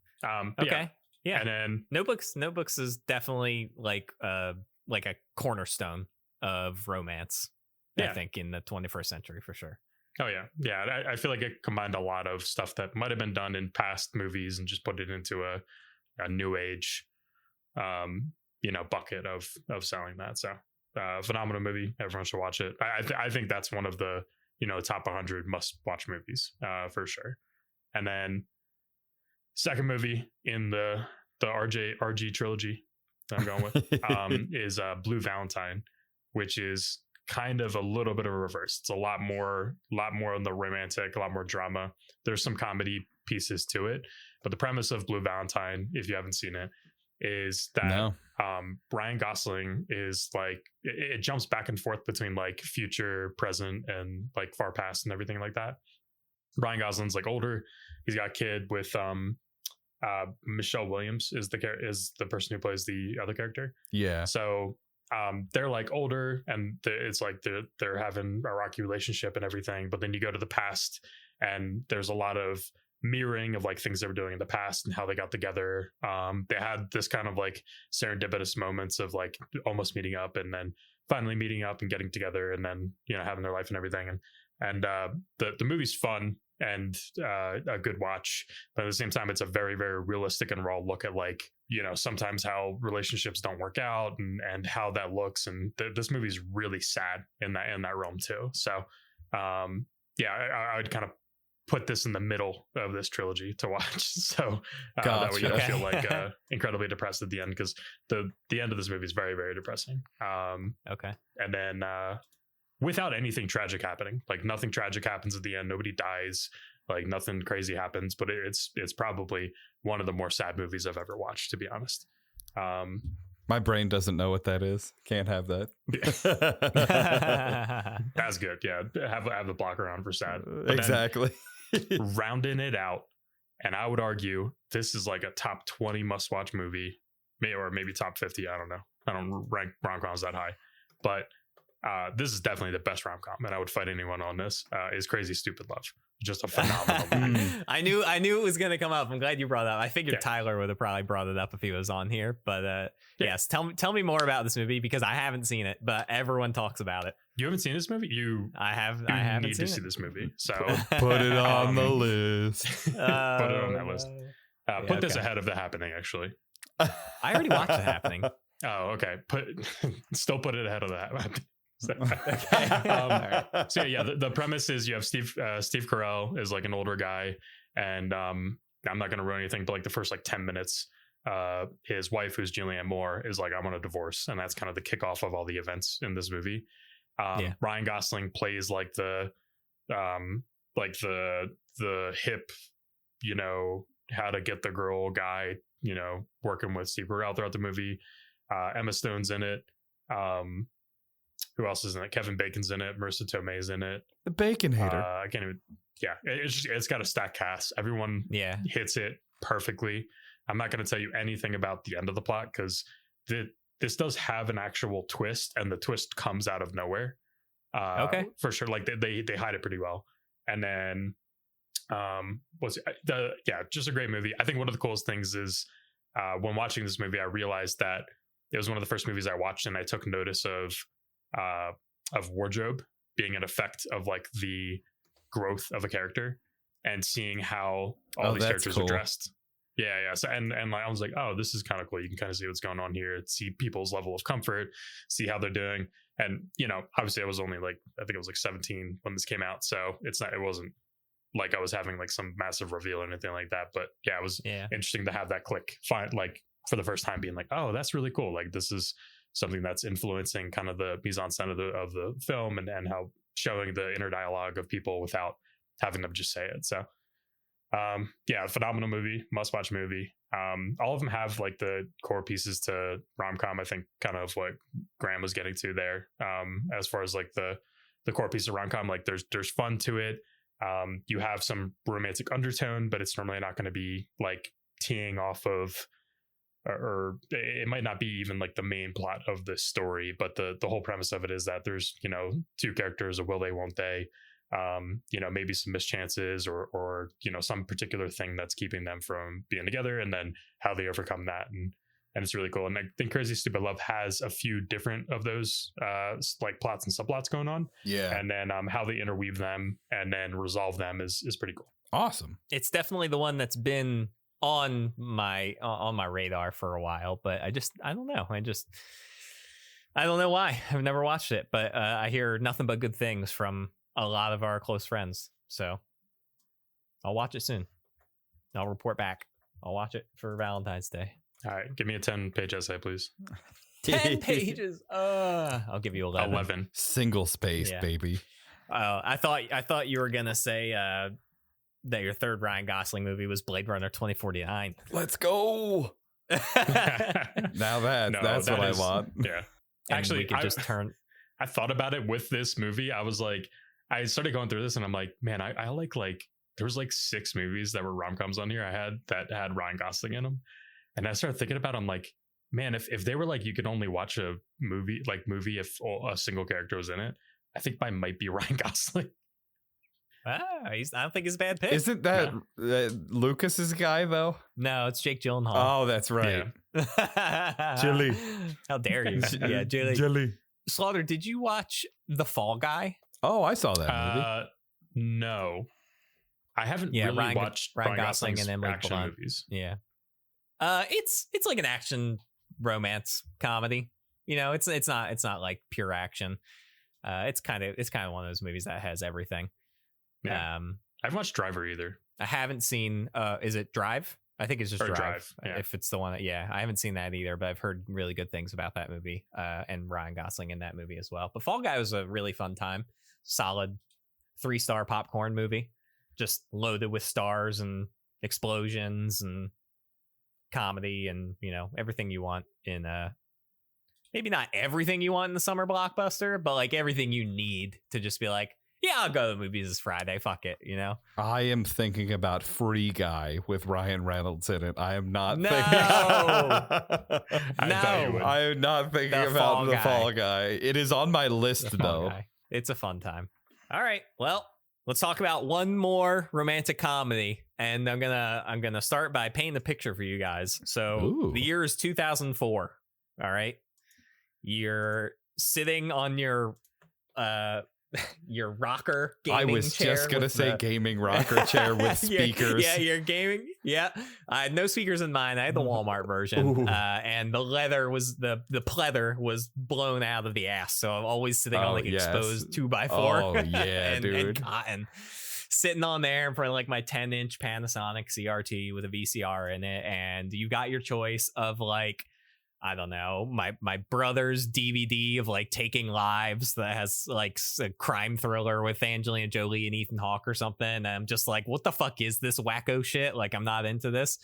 okay. Yeah. And then Notebooks is definitely like a cornerstone of romance. I think in the 21st century for sure. Oh yeah. I feel like it combined a lot of stuff that might have been done in past movies and just put it into a new age, bucket of selling that. So, phenomenal movie. Everyone should watch it. I think that's one of the top 100 must watch movies for sure. And then second movie in the RG trilogy that I'm going with is Blue Valentine, which is kind of a little bit of a reverse. It's a lot more on the romantic, a lot more drama. There's some comedy pieces to it, but the premise of Blue Valentine, if you haven't seen it, is that Ryan Gosling is like it jumps back and forth between like future, present, and like far past and everything like that. Ryan Gosling's like older. He's got a kid with Michelle Williams is the person who plays the other character. Yeah. So they're like older, and it's like they're having a rocky relationship and everything. But then you go to the past, and there's a lot of mirroring of like things they were doing in the past and how they got together. They had this kind of like serendipitous moments of like almost meeting up and then finally meeting up and getting together and then having their life and everything. And the movie's fun and a good watch, but at the same time it's a very, very realistic and raw look at like sometimes how relationships don't work out and how that looks. And this movie's really sad in that realm too. So I would kind of put this in the middle of this trilogy to watch. So that way you don't feel like incredibly depressed at the end, because the end of this movie is very, very depressing. Okay. And then without anything tragic happening, like nothing tragic happens at the end. Nobody dies, like nothing crazy happens, but it's probably one of the more sad movies I've ever watched, to be honest. My brain doesn't know what that is. Can't have that. That's good. Yeah. Have the blocker on for sad. Exactly. rounding it out. And I would argue this is like a top 20 must-watch movie, or maybe top 50. I don't know. I don't rank rom-coms that high, but this is definitely the best rom-com, and I would fight anyone on this. Is Crazy Stupid Love. Just a phenomenal movie. I knew it was gonna come up. I'm glad you brought it up. I figured Tyler would have probably brought it up if he was on here. But yes, tell me more about this movie, because I haven't seen it, but everyone talks about it. You haven't seen this movie? I havenven't need seen to it. see this movie. So put it on the list. Put it on that list. Put this ahead of The Happening, actually. I already watched The Happening. Oh, okay. Still put it ahead of that. So, Okay. so yeah, the premise is you have Steve Carell is like an older guy, and I'm not going to ruin anything, but like the first like 10 minutes, his wife, who's Julianne Moore, is like, I want a divorce, and that's kind of the kickoff of all the events in this movie. Ryan Gosling plays like the hip, how to get the girl guy, working with Steve Carell throughout the movie. Emma Stone's in it. Who else is in it? Kevin Bacon's in it. Marissa Tomei's in it. The Bacon hater. I can't even. Yeah, it's got a stacked cast. Everyone hits it perfectly. I'm not going to tell you anything about the end of the plot, because this does have an actual twist, and the twist comes out of nowhere. Okay, for sure. Like they hide it pretty well. And then just a great movie. I think one of the coolest things is when watching this movie, I realized that it was one of the first movies I watched, and I took notice of wardrobe being an effect of like the growth of a character, and seeing how all these characters are dressed. Yeah. So and like I was like, oh, this is kind of cool. You can kind of see what's going on here, see people's level of comfort, see how they're doing. And obviously I was only like, I think it was like 17 when this came out, so it wasn't like I was having like some massive reveal or anything like that. But yeah, it was interesting to have that click, like for the first time, being like, oh, that's really cool. Like this is something that's influencing kind of the mise en scène of the film, and how showing the inner dialogue of people without having them just say it. So phenomenal movie, must watch movie. All of them have like the core pieces to rom-com. I think kind of what Graham was getting to there. As far as like the core piece of rom-com, like there's fun to it. You have some romantic undertone, but it's normally not going to be like teeing off of, or it might not be even like the main plot of the story, but the whole premise of it is that there's, two characters, a will they, won't they, maybe some mischances or some particular thing that's keeping them from being together, and then how they overcome that. And it's really cool. And I think Crazy Stupid Love has a few different of those like plots and subplots going on. Yeah. And then how they interweave them and then resolve them is pretty cool. Awesome. It's definitely the one that's been on my radar for a while, but I don't know. I don't know why. I've never watched it, but I hear nothing but good things from a lot of our close friends. So I'll watch it soon. I'll report back. I'll watch it for Valentine's Day. All right, give me a 10-page essay, please. 10 pages. I'll give you 11. Single space, baby. I thought you were gonna say that your third Ryan Gosling movie was Blade Runner 2049. Let's go. That's what I want. Yeah. And actually, we could just turn. I thought about it with this movie. I was like, I started going through this, and I'm like, man, I like there was like 6 movies that were rom-coms on here that had Ryan Gosling in them. And I started thinking about it, I'm like, man, if they were like, you could only watch a movie if a single character was in it, I think mine might be Ryan Gosling. I don't think it's a bad pick. Isn't that Lucas's guy though? No, it's Jake Gyllenhaal. Oh, that's right. Yeah. Jilly. How dare you? Yeah, Jilly. Slawter, did you watch The Fall Guy? Oh, I saw that movie. No, I haven't really watched Ryan Gosling and Emily action Blunt movies. Yeah. It's like an action romance comedy. It's not like pure action. It's kind of one of those movies that has everything. Yeah. I haven't watched Driver either. I haven't seen. Is it Drive? I think it's just Drive. Yeah. If it's the one I haven't seen that either, but I've heard really good things about that movie. And Ryan Gosling in that movie as well. But Fall Guy was a really fun time. Solid 3-star popcorn movie, just loaded with stars and explosions and comedy and everything you want in maybe not everything you want in the summer blockbuster, but like everything you need to just be like, Yeah, I'll go to the movies this Friday. Fuck it, you know? I am thinking about Free Guy with Ryan Reynolds in it. I am not No. thinking. I thought you would. I am not thinking The about Fall the Guy. Fall Guy. It is on my list The Fall though. Guy. It's a fun time. All right. Well, let's talk about one more romantic comedy. And I'm gonna start by painting a picture for you guys. So Ooh. the year is 2004. All right. You're sitting on your rocker gaming I was chair just gonna with say the- gaming rocker chair with speakers. Yeah, you're gaming. Yeah, I had no speakers in mine. I had the Walmart version, Ooh. and the leather was the pleather was blown out of the ass. So I'm always sitting on like yes. exposed 2x4. Oh, yeah, and dude. cotton. Sitting on there in front of like my 10-inch Panasonic CRT with a VCR in it, and you got your choice of like, I don't know, my brother's DVD of like Taking Lives that has like a crime thriller with Angelina Jolie and Ethan Hawke or something. And I'm just like, what the fuck is this wacko shit? Like, I'm not into this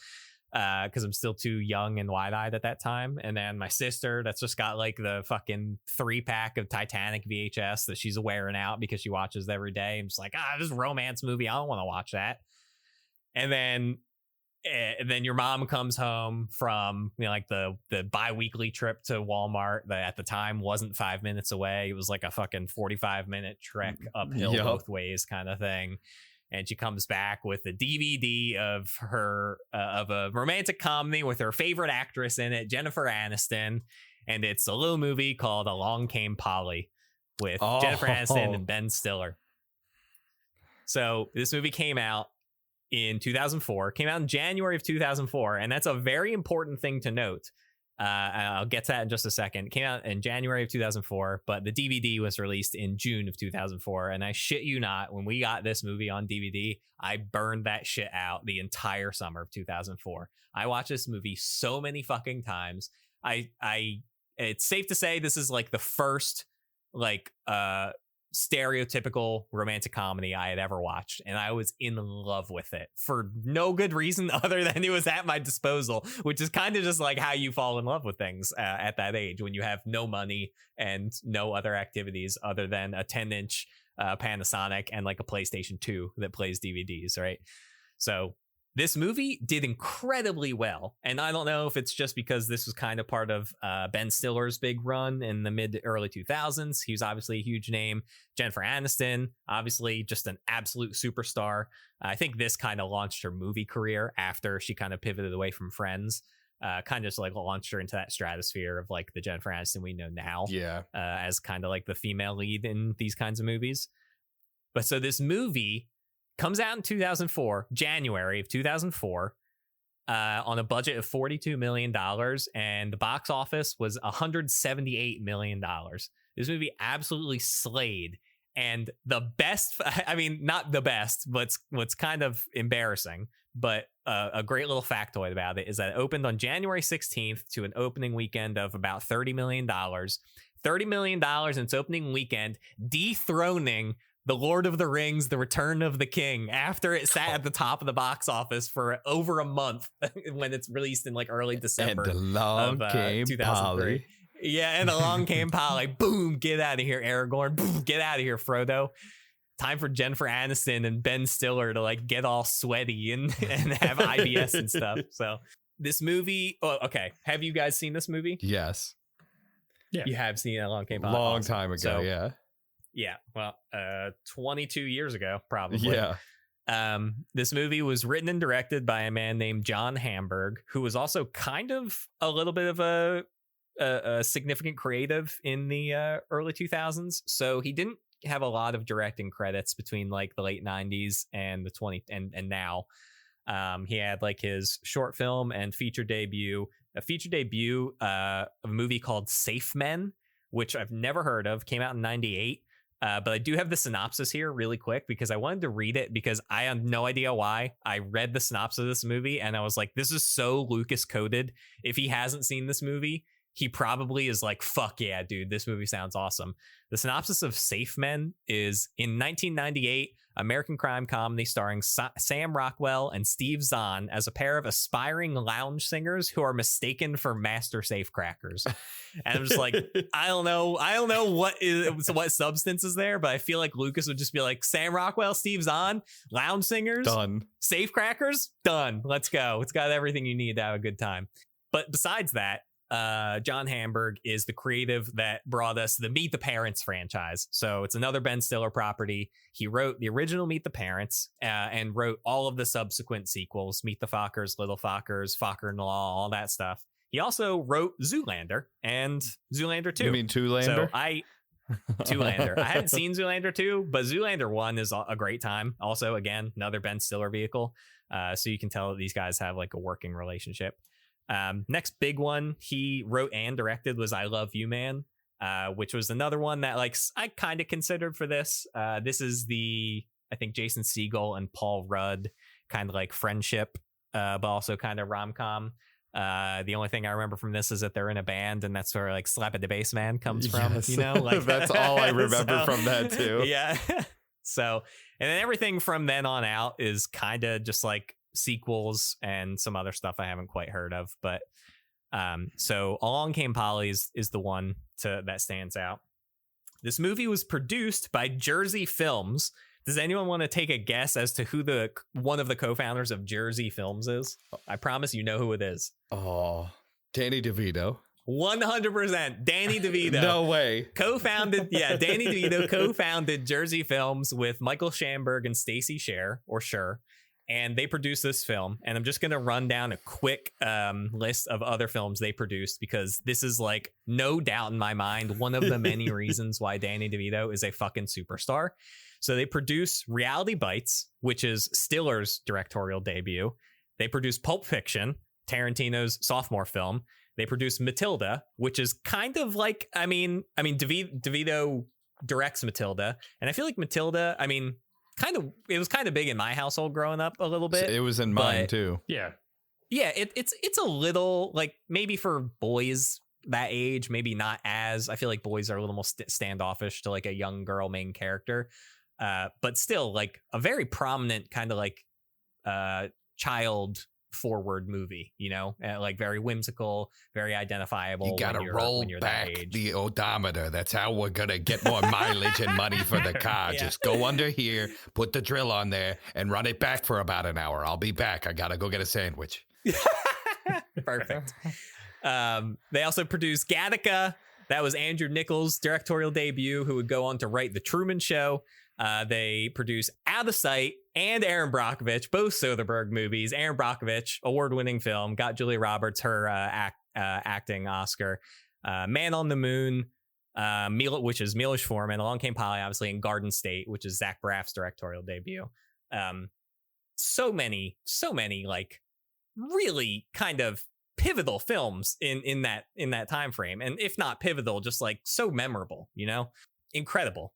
because I'm still too young and wide-eyed at that time. And then my sister that's just got like the fucking 3-pack of Titanic VHS that she's wearing out because she watches every day. I'm just like, this romance movie, I don't want to watch that. And then your mom comes home from, you know, like the bi-weekly trip to Walmart that at the time wasn't 5 minutes away. It was like a fucking 45-minute trek uphill Yep. both ways kind of thing. And she comes back with a DVD of her of a romantic comedy with her favorite actress in it, Jennifer Aniston, and it's a little movie called Along Came Polly with Jennifer Aniston and Ben Stiller. So this movie came out in 2004, came out in January of 2004, and that's a very important thing to note. I'll get to that in just a second. It came out in January of 2004, but the DVD was released in June of 2004. And I shit you not, when we got this movie on DVD, I burned that shit out the entire summer of 2004. I watched this movie so many fucking times. It's safe to say this is like the first like stereotypical romantic comedy I had ever watched, and I was in love with it for no good reason other than it was at my disposal, which is kind of just like how you fall in love with things at that age when you have no money and no other activities other than a 10-inch Panasonic and like a PlayStation 2 that plays DVDs, right? So this movie did incredibly well, and I don't know if it's just because this was kind of part of Ben Stiller's big run in the mid to early 2000s. He was obviously a huge name. Jennifer Aniston, obviously just an absolute superstar. I think this kind of launched her movie career after she kind of pivoted away from Friends. Kind of just like launched her into that stratosphere of like the Jennifer Aniston we know now. Yeah. As kind of like the female lead in these kinds of movies. But so this movie comes out in 2004, January of 2004, on a budget of $42 million, and the box office was $178 million. This movie absolutely slayed. And the best, I mean, not the best, but what's kind of embarrassing, but a great little factoid about it is that it opened on January 16th to an opening weekend of about $30 million. $30 million in its opening weekend, dethroning The Lord of the Rings, The Return of the King, after it sat at the top of the box office for over a month when it's released in like early December. And along came 2003. Polly. Yeah, and along came Polly. Boom, get out of here, Aragorn. Boom, get out of here, Frodo. Time for Jennifer Aniston and Ben Stiller to like get all sweaty and have IBS and stuff. So this movie, okay. Have you guys seen this movie? Yes. Yeah. You have seen it Along Came Polly. Long Awesome. time ago, So, yeah. Yeah, well, 22 years ago, probably. Yeah. This movie was written and directed by a man named John Hamburg, who was also kind of a little bit of a significant creative in the early 2000s. So he didn't have a lot of directing credits between like the late 90s and the 20 and now. He had like his short film and feature debut, a movie called Safe Men, which I've never heard of, came out in 98. But I do have the synopsis here really quick because I wanted to read it because I have no idea why. I read the synopsis of this movie and I was like, this is so Lucas coded. If he hasn't seen this movie, he probably is like, fuck yeah, dude, this movie sounds awesome. The synopsis of Safe Men is: in 1998, American crime comedy starring Sam Rockwell and Steve Zahn as a pair of aspiring lounge singers who are mistaken for master safecrackers. And I'm just like, I don't know what substance is there, but I feel like Lucas would just be like, Sam Rockwell, Steve Zahn, lounge singers, Done. Safecrackers, done. Let's go. It's got everything you need to have a good time. But besides that, John Hamburg is the creative that brought us the Meet the Parents franchise. So it's another Ben Stiller property. He wrote the original Meet the Parents and wrote all of the subsequent sequels, Meet the Fockers, Little Fockers, Focker-in-Law, all that stuff. He also wrote Zoolander and Zoolander 2. You mean Zoolander? So Zoolander. I hadn't seen Zoolander 2, but Zoolander 1 is a great time. Also, again, another Ben Stiller vehicle. So you can tell that these guys have like a working relationship. Next big one he wrote and directed was I Love You, Man, which was another one that like I kind of considered for this. This is I think Jason Segel and Paul Rudd kind of like friendship, but also kind of rom-com. The only thing I remember from this is that they're in a band, and that's where like Slap at the Bass Man comes from, Yes. you know, like that's all I remember from that too. Yeah. So, and then everything from then on out is kind of just like sequels and some other stuff I haven't quite heard of, but so Along Came Polly is the one that stands out. This movie was produced by Jersey Films. Does anyone want to take a guess as to who one of the co-founders of Jersey Films is? I promise you know who it is. Oh, Danny DeVito. 100% Danny DeVito. No way. Danny DeVito co-founded Jersey Films with Michael Shamberg and Stacey Sher, and they produced this film. And I'm just going to run down a quick list of other films they produced, because this is like no doubt in my mind one of the many reasons why Danny DeVito is a fucking superstar. So they produce Reality Bites, which is Stiller's directorial debut. They produce Pulp Fiction, Tarantino's sophomore film. They produce Matilda, which is kind of like, DeVito directs Matilda. And I feel like Matilda, it was kind of big in my household growing up a little bit. It was in mine too. Yeah. Yeah, it's a little like maybe for boys that age, maybe not as. I feel like boys are a little more standoffish to like a young girl main character. But still like a very prominent kind of like child forward movie, you know, like very whimsical, very identifiable. You gotta roll back the odometer. That's how we're gonna get more mileage and money for the car. Yeah. Just go under here, put the drill on there, and run it back for about an hour. I'll be back. I gotta go get a sandwich. Perfect. They also produced Gattaca. That was Andrew Nichols' directorial debut, who would go on to write The Truman Show. They produce Out of Sight and Erin Brockovich, both Soderbergh movies. Erin Brockovich, award-winning film, got Julia Roberts her acting Oscar. Man on the Moon, which is Milos Forman, Along Came Polly, obviously, and Garden State, which is Zach Braff's directorial debut. So many like really kind of pivotal films in that time frame, and if not pivotal, just like so memorable, you know. Incredible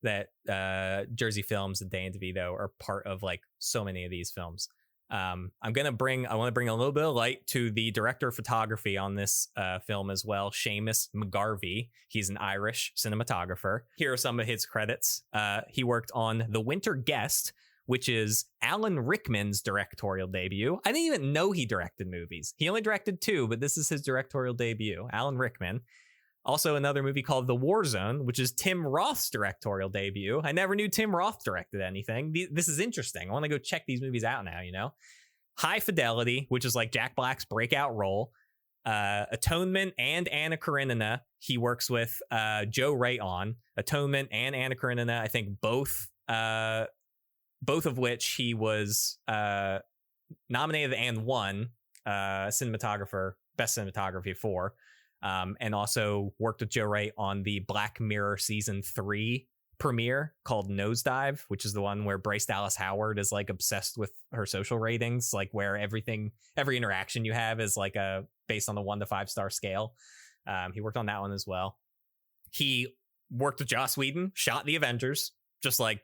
that Jersey Films and Danny DeVito are part of like so many of these films. I want to bring a little bit of light to the director of photography on this film as well, Seamus McGarvey. He's an Irish cinematographer. Here are some of his credits. He worked on The Winter Guest, which is Alan Rickman's directorial debut. I didn't even know he directed movies. He only directed 2, but this is his directorial debut, Alan Rickman. Also, another movie called The War Zone, which is Tim Roth's directorial debut. I never knew Tim Roth directed anything. This is interesting. I want to go check these movies out now, you know? High Fidelity, which is like Jack Black's breakout role. Atonement and Anna Karenina, he works with Joe Wright on. Atonement and Anna Karenina, I think both of which he was nominated and won best cinematography for. And also worked with Joe Wright on the Black Mirror season 3 premiere called Nosedive, which is the one where Bryce Dallas Howard is like obsessed with her social ratings, like where every interaction you have is like based on the 1 to 5 star scale. He worked on that one as well. He worked with Joss Whedon, shot The Avengers, just like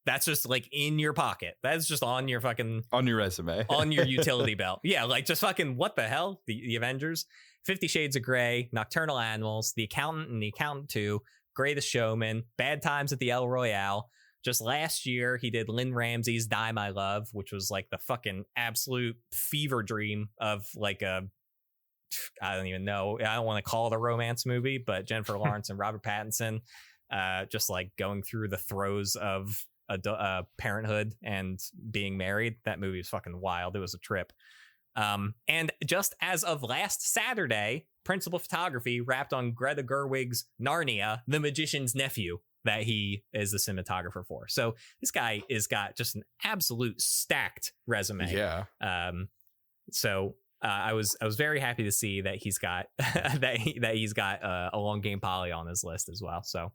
that's just like in your pocket. That's just on your resume, on your utility belt. Yeah, like just fucking what the hell? The Avengers, 50 Shades of Grey, Nocturnal Animals, The Accountant and The Accountant 2, Greatest Showman, Bad Times at the El Royale, just last year, he did Lynn Ramsey's Die My Love, which was like the fucking absolute fever dream of like I don't even know. I don't want to call it a romance movie, but Jennifer Lawrence and Robert Pattinson just like going through the throes of parenthood and being married. That movie was fucking wild. It was a trip. And just as of last Saturday, principal photography wrapped on Greta Gerwig's Narnia, The Magician's Nephew, that he is the cinematographer for. So this guy is got just an absolute stacked resume. Yeah. I was very happy to see that he's got that he's got a Long Game Polly on his list as well. So,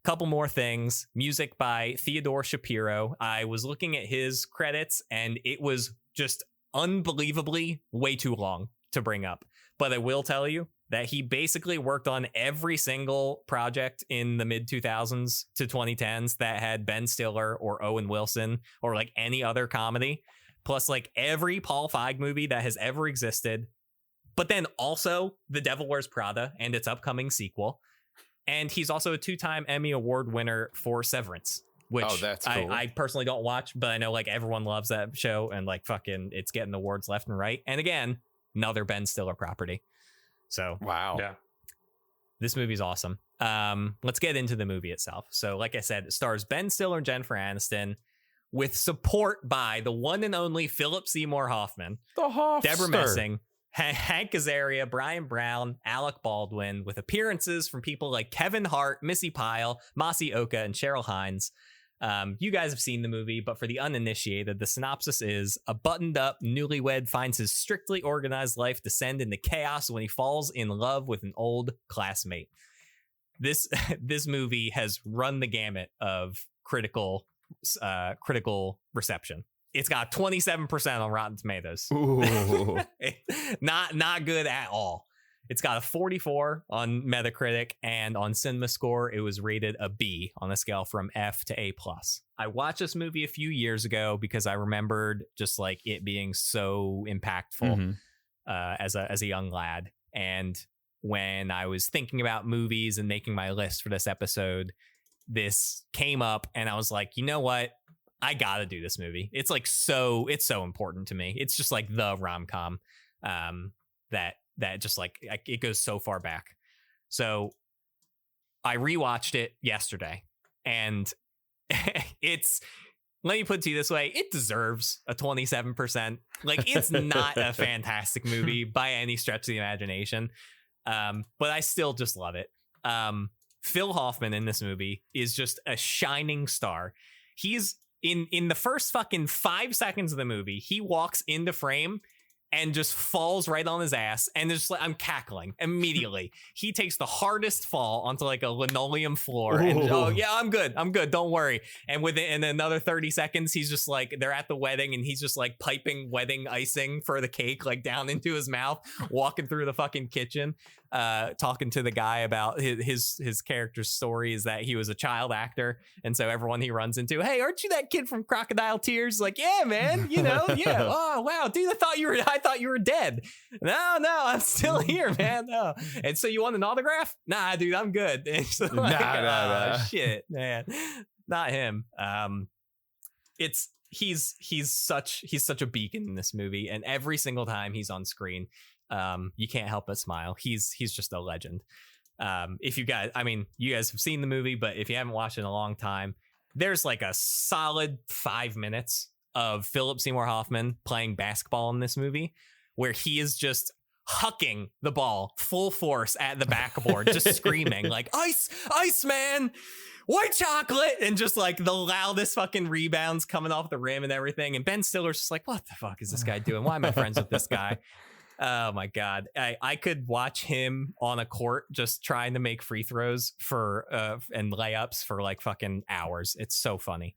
couple more things. Music by Theodore Shapiro. I was looking at his credits and it was just unbelievably way too long to bring up. But I will tell you that he basically worked on every single project in the mid 2000s to 2010s that had Ben Stiller or Owen Wilson or like any other comedy. Plus, like every Paul Feig movie that has ever existed, but then also The Devil Wears Prada and its upcoming sequel. And he's also a 2-time Emmy Award winner for Severance, which that's cool. I personally don't watch, but I know like everyone loves that show and like fucking it's getting awards left and right. And again, another Ben Stiller property. So wow. Yeah. This movie's awesome. Let's get into the movie itself. So like I said, it stars Ben Stiller and Jennifer Aniston, with support by the one and only Philip Seymour Hoffman, The Hoffster. Deborah Messing, Hank Azaria, Brian Brown, Alec Baldwin, with appearances from people like Kevin Hart, Missy Pyle, Masi Oka, and Cheryl Hines. You guys have seen the movie, but for the uninitiated, the synopsis is: a buttoned-up newlywed finds his strictly organized life descend into chaos when he falls in love with an old classmate. This movie has run the gamut of critical reception. It's got 27% on Rotten Tomatoes. Ooh. not good at all. It's got a 44 on Metacritic, and on CinemaScore it was rated a B on a scale from F to A+. I watched this movie a few years ago because I remembered just like it being so impactful as a young lad. And when I was thinking about movies and making my list for this episode, this came up and I was like, you know what? I gotta do this movie. It's like it's so important to me. It's just like the rom-com that just like it goes so far back. So I rewatched it yesterday and let me put it to you this way. It deserves a 27%. Like it's not a fantastic movie by any stretch of the imagination. But I still just love it. Phil Hoffman in this movie is just a shining star. He's in the first fucking 5 seconds of the movie, he walks into frame and just falls right on his ass. And there's like, I'm cackling immediately. He takes the hardest fall onto like a linoleum floor. And oh yeah, I'm good. Don't worry. And within another 30 seconds, he's just like, they're at the wedding and he's just like piping wedding icing for the cake, like down into his mouth, walking through the fucking kitchen, talking to the guy about his character's story is that he was a child actor. And so everyone he runs into, hey, aren't you that kid from Crocodile Tears? Like, yeah, man, you know, yeah. Oh, wow, dude, I thought you were dead. No, I'm still here, man. No. And so you want an autograph? Nah, dude, I'm good. And it's like, nah. Shit, man. Not him. He's such a beacon in this movie, and every single time he's on screen, you can't help but smile. He's just a legend. If you guys have seen the movie, but if you haven't watched it in a long time, there's like a solid 5 minutes of Philip Seymour Hoffman playing basketball in this movie where he is just hucking the ball full force at the backboard, just screaming like ice man, white chocolate, and just like the loudest fucking rebounds coming off the rim and everything. And Ben Stiller's just like, what the fuck is this guy doing? Why am I friends with this guy? Oh my God. I could watch him on a court just trying to make free throws for and layups for like fucking hours. It's so funny.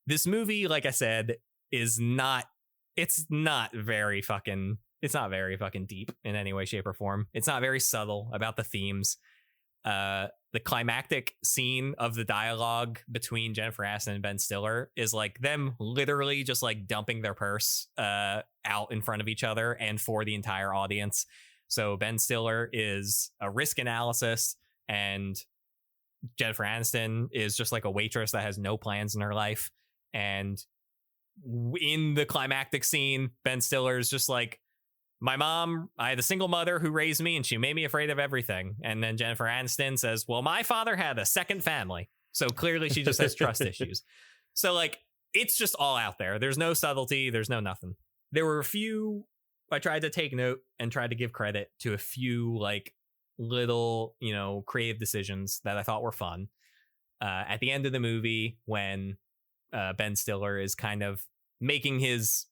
This movie, like I said, it's not very fucking deep in any way, shape, or form. It's not very subtle about the themes. The climactic scene of the dialogue between Jennifer Aniston and Ben Stiller is like them literally just like dumping their purse out in front of each other and for the entire audience. So Ben Stiller is a risk analysis and Jennifer Aniston is just like a waitress that has no plans in her life. And in the climactic scene, Ben Stiller is just like, my mom, I had a single mother who raised me and she made me afraid of everything. And then Jennifer Aniston says, well, my father had a second family. So clearly she just has trust issues. So like, it's just all out there. There's no subtlety. There's no nothing. There were a few, I tried to take note and tried to give credit to a few like little, you know, creative decisions that I thought were fun. At the end of the movie, when Ben Stiller is kind of making his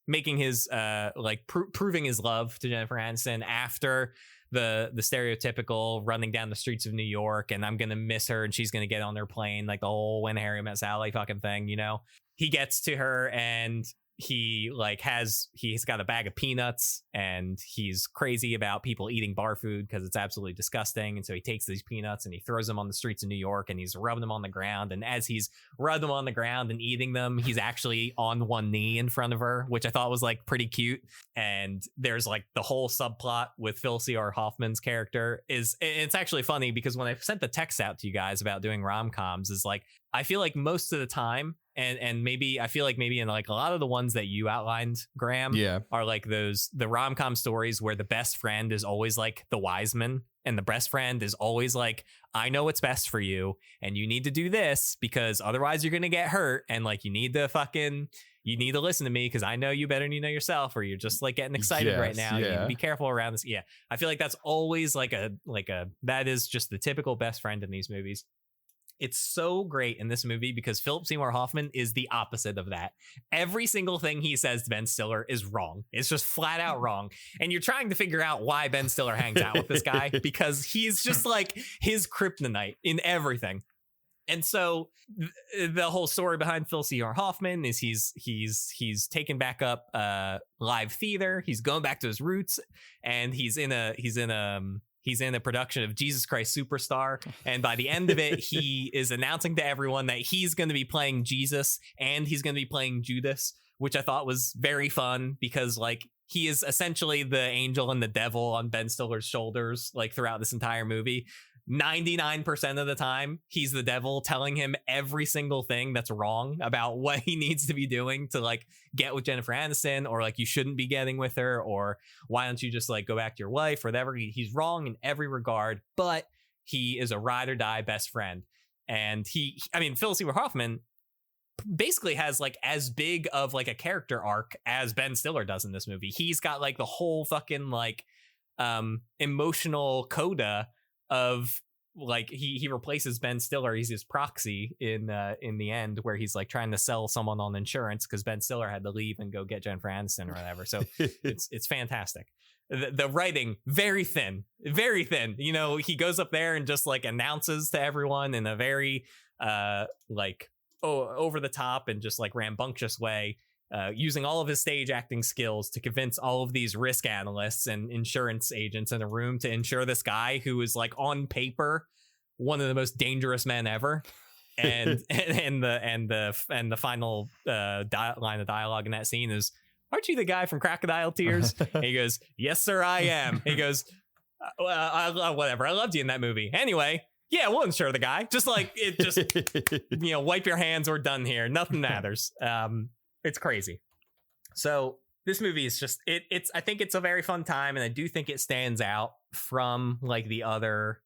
proving his love to Jennifer Aniston after the stereotypical running down the streets of New York and I'm gonna miss her and she's gonna get on their plane, like the whole When Harry Met Sally fucking thing, you know. He gets to her and he's got a bag of peanuts and he's crazy about people eating bar food because it's absolutely disgusting. And so he takes these peanuts and he throws them on the streets of New York and he's rubbing them on the ground. And as he's rubbing them on the ground and eating them, he's actually on one knee in front of her, which I thought was like pretty cute. And there's like the whole subplot with Phil Seymour Hoffman's character it's actually funny because when I sent the text out to you guys about doing rom-coms is like, I feel like most of the time, and maybe I feel like maybe in like a lot of the ones that you outlined, Graham, are like the rom-com stories where the best friend is always like the wise man, and the best friend is always like, I know what's best for you, and you need to do this because otherwise you're gonna get hurt, and like you need to listen to me because I know you better than you know yourself, or you're just like getting excited right now. You need to be careful around this. Yeah, I feel like that's always like a that is just the typical best friend in these movies. It's so great in this movie because Philip Seymour Hoffman is the opposite of that. Every single thing he says to Ben Stiller is wrong. It's just flat out wrong. And you're trying to figure out why Ben Stiller hangs out with this guy because he's just like his kryptonite in everything. And so the whole story behind Phil Seymour Hoffman is he's taken back up live theater. He's going back to his roots, and he's in a production of Jesus Christ Superstar. And by the end of it, he is announcing to everyone that he's going to be playing Jesus and he's going to be playing Judas, which I thought was very fun because like he is essentially the angel and the devil on Ben Stiller's shoulders, like throughout this entire movie. 99% of the time, he's the devil telling him every single thing that's wrong about what he needs to be doing to like get with Jennifer Aniston, or like you shouldn't be getting with her, or why don't you just like go back to your wife or whatever. He's wrong in every regard, but he is a ride or die best friend. And Phil Seymour Hoffman basically has like as big of like a character arc as Ben Stiller does in this movie. He's got like the whole fucking like emotional coda of like he replaces Ben Stiller. He's his proxy in the end, where he's like trying to sell someone on insurance because Ben Stiller had to leave and go get Jennifer Aniston or whatever. So it's fantastic. The writing very thin. You know, he goes up there and just like announces to everyone in a very over the top and just like rambunctious way, using all of his stage acting skills to convince all of these risk analysts and insurance agents in a room to insure this guy who is like on paper one of the most dangerous men ever. And the final line of dialogue in that scene is, "Aren't you the guy from Crocodile Tears?" And he goes, "Yes, sir, I am." He goes, "Whatever. I loved you in that movie. Anyway, yeah, we'll insure the guy. Just like it, just wipe your hands. We're done here. Nothing matters." It's crazy. So this movie is just it's I think it's a very fun time, and I do think it stands out from like the other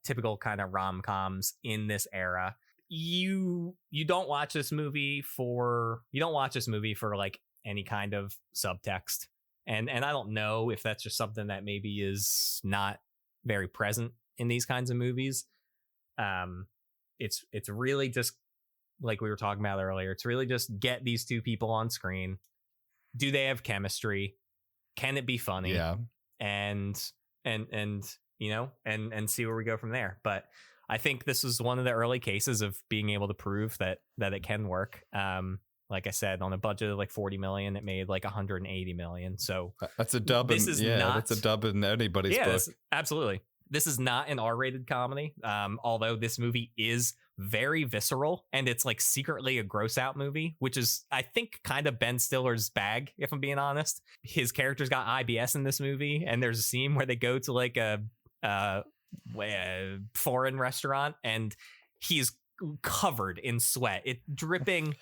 typical kind of rom-coms in this era. You don't watch this movie for like any kind of subtext. And I don't know if that's just something that maybe is not very present in these kinds of movies. It's really just like we were talking about earlier. It's really just get these two people on screen. Do they have chemistry? Can it be funny? Yeah. And see where we go from there. But I think this is one of the early cases of being able to prove that it can work. Like I said, on a budget of like 40 million, it made like 180 million. So that's a dub. That's a dub in anybody's book. Absolutely. This is not an R-rated comedy, although this movie is very visceral, and it's like secretly a gross out movie, which is, I think, kind of Ben Stiller's bag, if I'm being honest. His character's got IBS in this movie, and there's a scene where they go to like a foreign restaurant, and he's covered in sweat. It dripping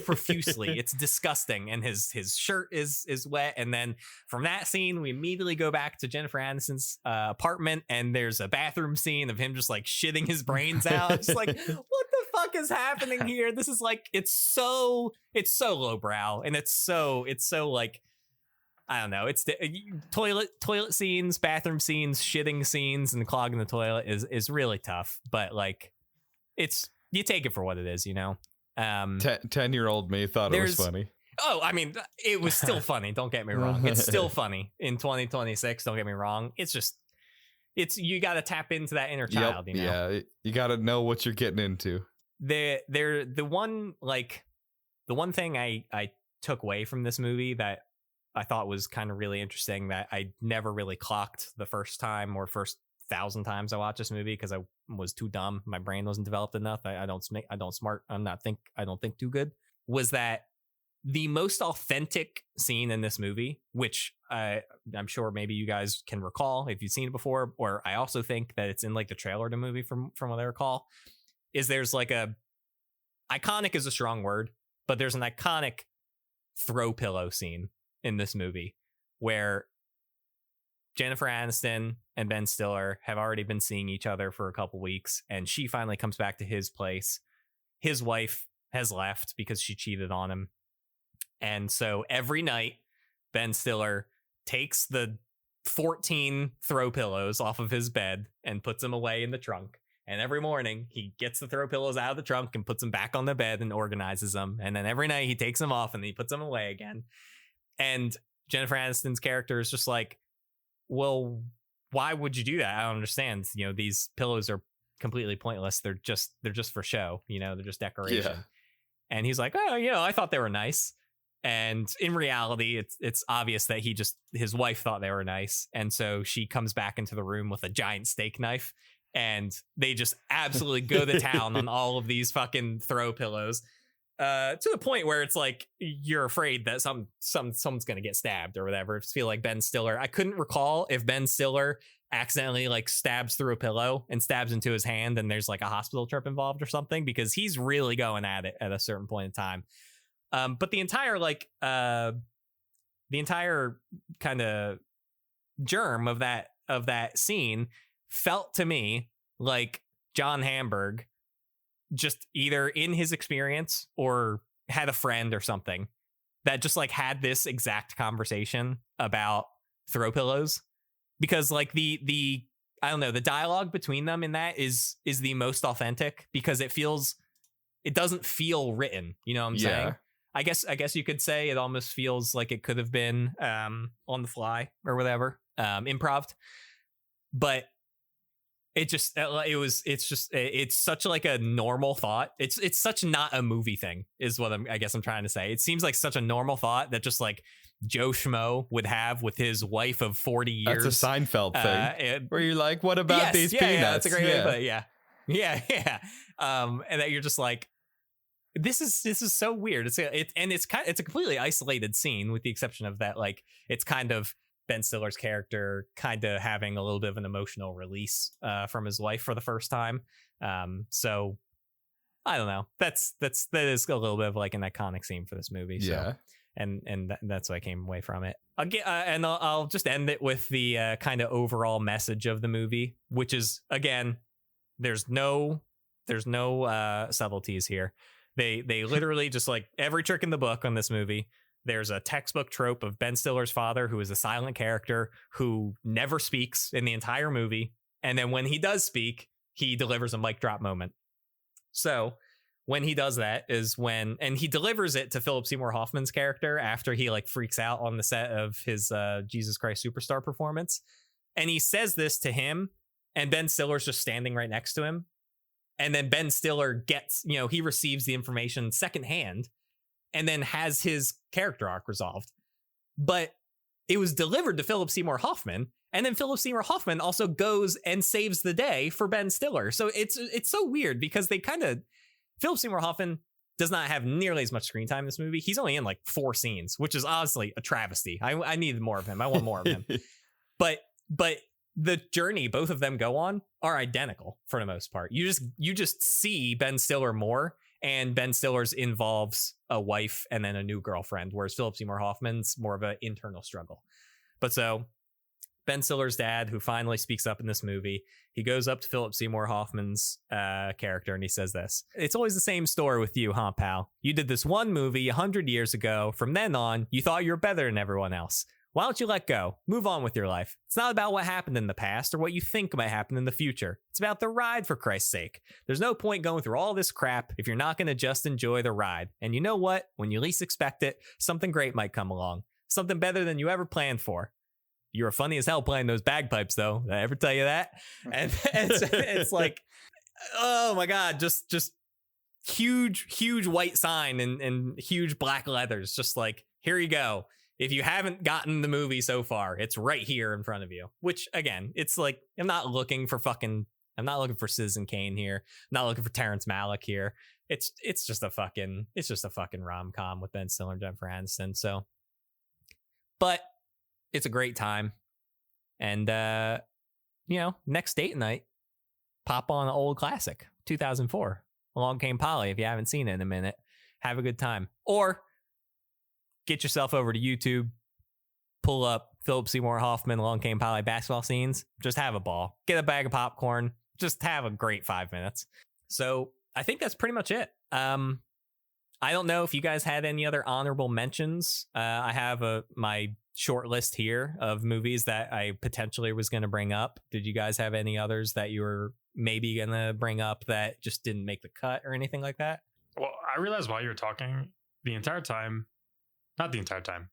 profusely. It's disgusting, and his shirt is wet. And then from that scene, we immediately go back to Jennifer Aniston's apartment, and there's a bathroom scene of him just like shitting his brains out. It's like, what the fuck is happening here? This is like, it's so lowbrow, and it's so like, I don't know. It's the toilet scenes, bathroom scenes, shitting scenes, and clogging the toilet is really tough. But like, you take it for what it is, you know. 10-year-old me thought it was funny. Oh, I mean, it was still funny. Don't get me wrong. It's still funny in 2026. Don't get me wrong. It's just, you got to tap into that inner child. You know? Yeah, you got to know what you're getting into. The one thing I took away from this movie that I thought was kind of really interesting, that I never really clocked the first time or first 1,000 times I watched this movie, because I was too dumb. My brain wasn't developed enough. I don't think too good. Was that the most authentic scene in this movie, which I'm sure maybe you guys can recall if you've seen it before, or I also think that it's in like the trailer to the movie from what I recall, is there's like iconic is a strong word, but there's an iconic throw pillow scene in this movie where Jennifer Aniston and Ben Stiller have already been seeing each other for a couple weeks, and she finally comes back to his place. His wife has left because she cheated on him. And so every night, Ben Stiller takes the 14 throw pillows off of his bed and puts them away in the trunk. And every morning, he gets the throw pillows out of the trunk and puts them back on the bed and organizes them. And then every night, he takes them off and he puts them away again. And Jennifer Aniston's character is just like, well, why would you do that? I don't understand. You know, these pillows are completely pointless. They're just for show. You know, they're just decoration. Yeah. And he's like, oh, you know, I thought they were nice. And in reality, it's obvious that his wife thought they were nice. And so she comes back into the room with a giant steak knife, and they just absolutely go to town on all of these fucking throw pillows. To the point where it's like you're afraid that someone's gonna get stabbed or whatever. I just feel like Ben Stiller. I couldn't recall if Ben Stiller accidentally like stabs through a pillow and stabs into his hand, and there's like a hospital trip involved or something, because he's really going at it at a certain point in time. But the entire kind of germ of that scene felt to me like John Hamburg just either in his experience or had a friend or something that just like had this exact conversation about throw pillows, because like the I don't know, the dialogue between them in that is the most authentic, because it doesn't feel written. You know what I'm saying? I guess you could say it almost feels like it could have been on the fly or whatever, improv, but it's such like a normal thought. It's such not a movie thing is what I'm trying to say. It seems like such a normal thought that just like Joe Schmo would have with his wife of 40 years. That's a Seinfeld thing where you're like, what about these peanuts? Yeah, that's a great way to put it. Yeah. And that you're just like, this is so weird. It's a completely isolated scene, with the exception of that, like, it's kind of Ben Stiller's character kind of having a little bit of an emotional release from his wife for the first time. So I don't know. That is a little bit of like an iconic scene for this movie. So. Yeah. And that's what I came away from it. And I'll just end it with the kind of overall message of the movie, which is, again, there's no subtleties here. They literally just like every trick in the book on this movie. There's a textbook trope of Ben Stiller's father, who is a silent character who never speaks in the entire movie. And then when he does speak, he delivers a mic drop moment. So when he does that is when, and he delivers it to Philip Seymour Hoffman's character after he like freaks out on the set of his Jesus Christ Superstar performance. And he says this to him, and Ben Stiller's just standing right next to him. And then Ben Stiller gets, he receives the information secondhand and then has his character arc resolved. But it was delivered to Philip Seymour Hoffman, and then Philip Seymour Hoffman also goes and saves the day for Ben Stiller. So it's so weird, because Philip Seymour Hoffman does not have nearly as much screen time in this movie. He's only in like 4 scenes, which is honestly a travesty. I needed more of him. I want more of him. But the journey both of them go on are identical for the most part. You just see Ben Stiller more, and Ben Stiller's involves a wife and then a new girlfriend, whereas Philip Seymour Hoffman's more of an internal struggle. But so Ben Stiller's dad, who finally speaks up in this movie, he goes up to Philip Seymour Hoffman's character and he says this: "It's always the same story with you, huh, pal? You did this one movie 100 years ago. From then on, you thought you were better than everyone else. Why don't you let go? Move on with your life. It's not about what happened in the past or what you think might happen in the future. It's about the ride, for Christ's sake. There's no point going through all this crap if you're not going to just enjoy the ride. And you know what? When you least expect it, something great might come along. Something better than you ever planned for. You were funny as hell playing those bagpipes, though. Did I ever tell you that?" And it's like, oh my God, just huge white sign and huge black letters. Just like, here you go. If you haven't gotten the movie so far, it's right here in front of you. Which, again, it's like, I'm not looking for Citizen Kane here. I'm not looking for Terrence Malick here. It's just a fucking rom-com with Ben Stiller and Jennifer Aniston. So, but it's a great time. And, next date night, pop on an old classic, 2004. Along Came Polly, if you haven't seen it in a minute. Have a good time. Or get yourself over to YouTube, pull up Philip Seymour Hoffman, Along Came Polly basketball scenes. Just have a ball. Get a bag of popcorn. Just have a great 5 minutes. So I think that's pretty much it. I don't know if you guys had any other honorable mentions. I have my short list here of movies that I potentially was going to bring up. Did you guys have any others that you were maybe going to bring up that just didn't make the cut or anything like that? Well, I realized while you were talking, not the entire time,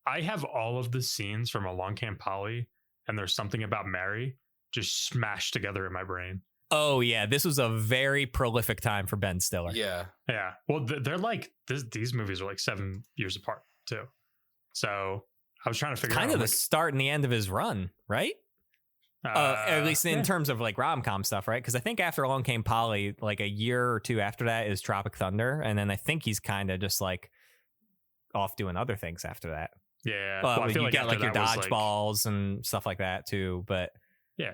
I have all of the scenes from Along Came Polly and There's Something About Mary just smashed together in my brain. Oh, yeah. This was a very prolific time for Ben Stiller. Yeah. Yeah. Well, they're like, these movies are like 7 years apart, too. So I was trying to figure out. Kind of the start and the end of his run, right? At least in terms of like rom-com stuff, right? Because I think after Along Came Polly, like a year or two after that is Tropic Thunder. And then I think he's kind of just like off doing other things after that. Yeah. Well, I feel you like get like your that was, dodgeballs and stuff like that too. But yeah,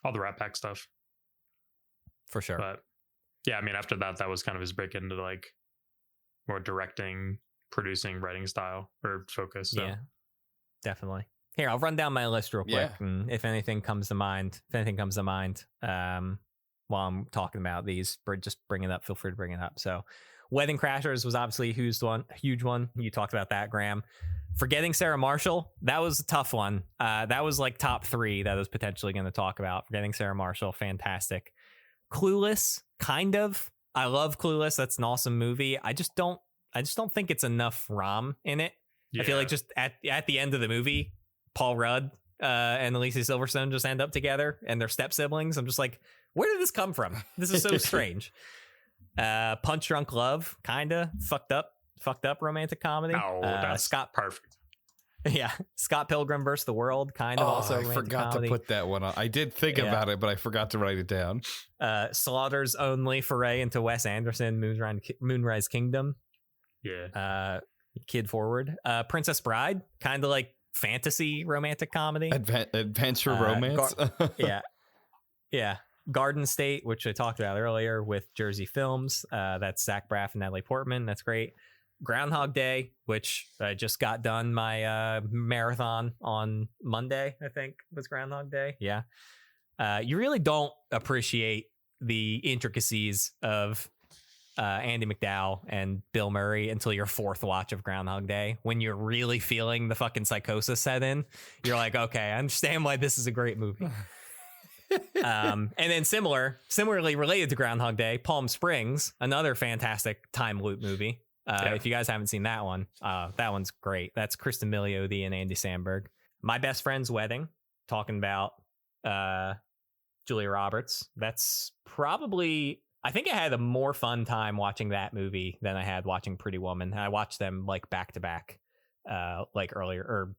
all the Rat Pack stuff. For sure. But yeah, I mean, after that was kind of his break into like more directing, producing, writing style or focus. So. Yeah, definitely. Here, I'll run down my list real quick. Yeah. And if anything comes to mind, while I'm talking about these, just bring it up. Feel free to bring it up. So Wedding Crashers was obviously a huge one. You talked about that, Graham. Forgetting Sarah Marshall, that was a tough one. That was like top 3 that I was potentially going to talk about. Forgetting Sarah Marshall, fantastic. Clueless, kind of. I love Clueless. That's an awesome movie. I just don't think it's enough rom in it. Yeah. I feel like just at the end of the movie, Paul Rudd and Alicia Silverstone just end up together and they're step siblings. I'm just like, where did this come from? This is so strange. Punch Drunk Love, kinda fucked up romantic comedy. Oh, that's Scott perfect. Yeah, Scott Pilgrim vs. the World, kind of also I forgot comedy. To put that one on. I did think about it, but I forgot to write it down. Slaughter's only foray into Wes Anderson, Moonrise Kingdom. Yeah. Kid Forward. Princess Bride, kind of like fantasy romantic comedy. Adventure romance. Yeah. Garden State, which I talked about earlier with Jersey Films. That's Zach Braff and Natalie Portman. That's great. Groundhog Day, which I just got done my marathon on Monday, I think was Groundhog Day. Yeah. You really don't appreciate the intricacies of Andy McDowell and Bill Murray until your 4th watch of Groundhog Day. When you're really feeling the fucking psychosis set in, you're like, okay, I understand why this is a great movie. And then similarly related to Groundhog Day, Palm Springs, another fantastic time loop movie. If you guys haven't seen that one, that one's great. That's Kristen Milioti and Andy Samberg. My Best Friend's Wedding, talking about Julia Roberts. That's probably, I think I had a more fun time watching that movie than I had watching Pretty Woman. I watched them like back to back, like earlier or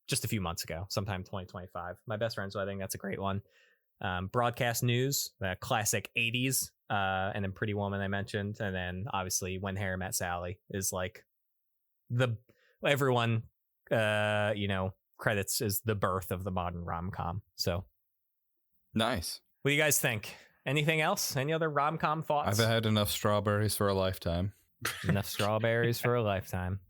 just a few months ago, sometime 2025. My Best Friend's Wedding, that's a great one. Broadcast News, the classic 80s, and then Pretty Woman I mentioned, and then obviously When Harry Met Sally is like everyone credits as the birth of the modern rom-com. So Nice. what do you guys think? Anything else? Any other rom-com thoughts? I've had enough strawberries for a lifetime. Enough strawberries for a lifetime.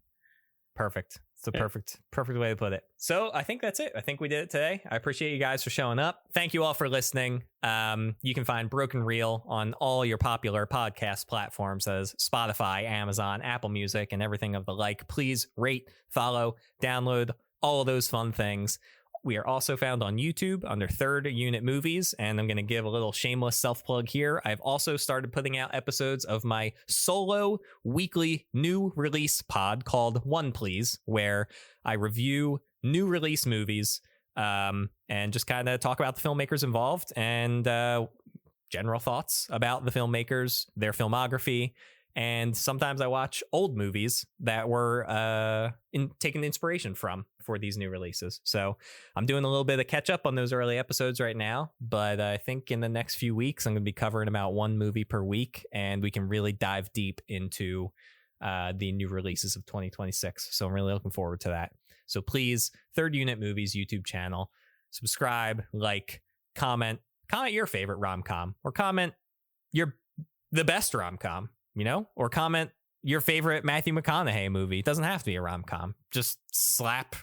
Perfect. It's the perfect way to put it. So I think that's it. I think we did it today. I appreciate you guys for showing up. Thank you all for listening. You can find Broken Reel on all your popular podcast platforms as Spotify, Amazon, Apple Music, and everything of the like. Please rate, follow, download, all of those fun things. We are also found on YouTube under Third Unit Movies, and I'm going to give a little shameless self-plug here. I've also started putting out episodes of my solo weekly new release pod called One Please, where I review new release movies and just kind of talk about the filmmakers involved and general thoughts about the filmmakers, their filmography. And sometimes I watch old movies that were taken inspiration from for these new releases. So I'm doing a little bit of catch up on those early episodes right now. But I think in the next few weeks, I'm going to be covering about one movie per week. And we can really dive deep into the new releases of 2026. So I'm really looking forward to that. So please, Third Unit Movies YouTube channel, subscribe, like, comment your favorite rom-com, or comment the best rom-com. Or comment your favorite Matthew McConaughey movie. It doesn't have to be a rom-com. Just slap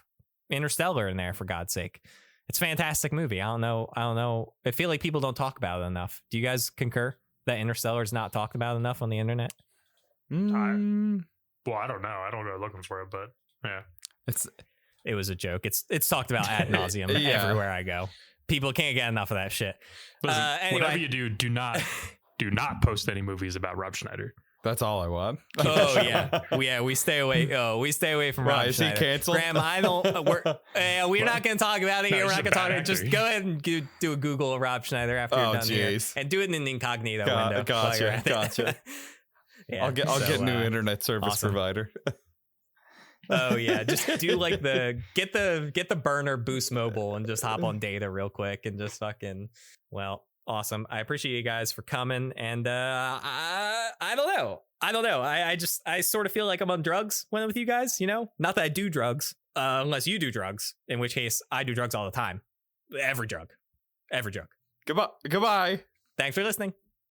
Interstellar in there, for God's sake. It's a fantastic movie. I don't know. I feel like people don't talk about it enough. Do you guys concur that Interstellar is not talked about enough on the internet? I don't know. I don't go looking for it, but yeah. It was a joke. It's talked about ad nauseum everywhere I go. People can't get enough of that shit. Listen, anyway. Whatever you do not post any movies about Rob Schneider. That's all I want. Oh yeah, we stay away. We stay away from Rob Schneider. Is he canceled? Graham, I don't. We're not going to talk about it here. We're not going to talk about it. Just go ahead and do a Google of Rob Schneider after you're done here, and do it in an incognito window. Gotcha. Yeah, I'll get new internet service provider. Oh yeah, just do like get the burner Boost Mobile and just hop on data real quick and just fucking awesome. I appreciate you guys for coming, and I don't know. I sort of feel like I'm on drugs when I'm with you guys. Not that I do drugs, unless you do drugs, in which case I do drugs all the time. Every drug. Goodbye. Thanks for listening.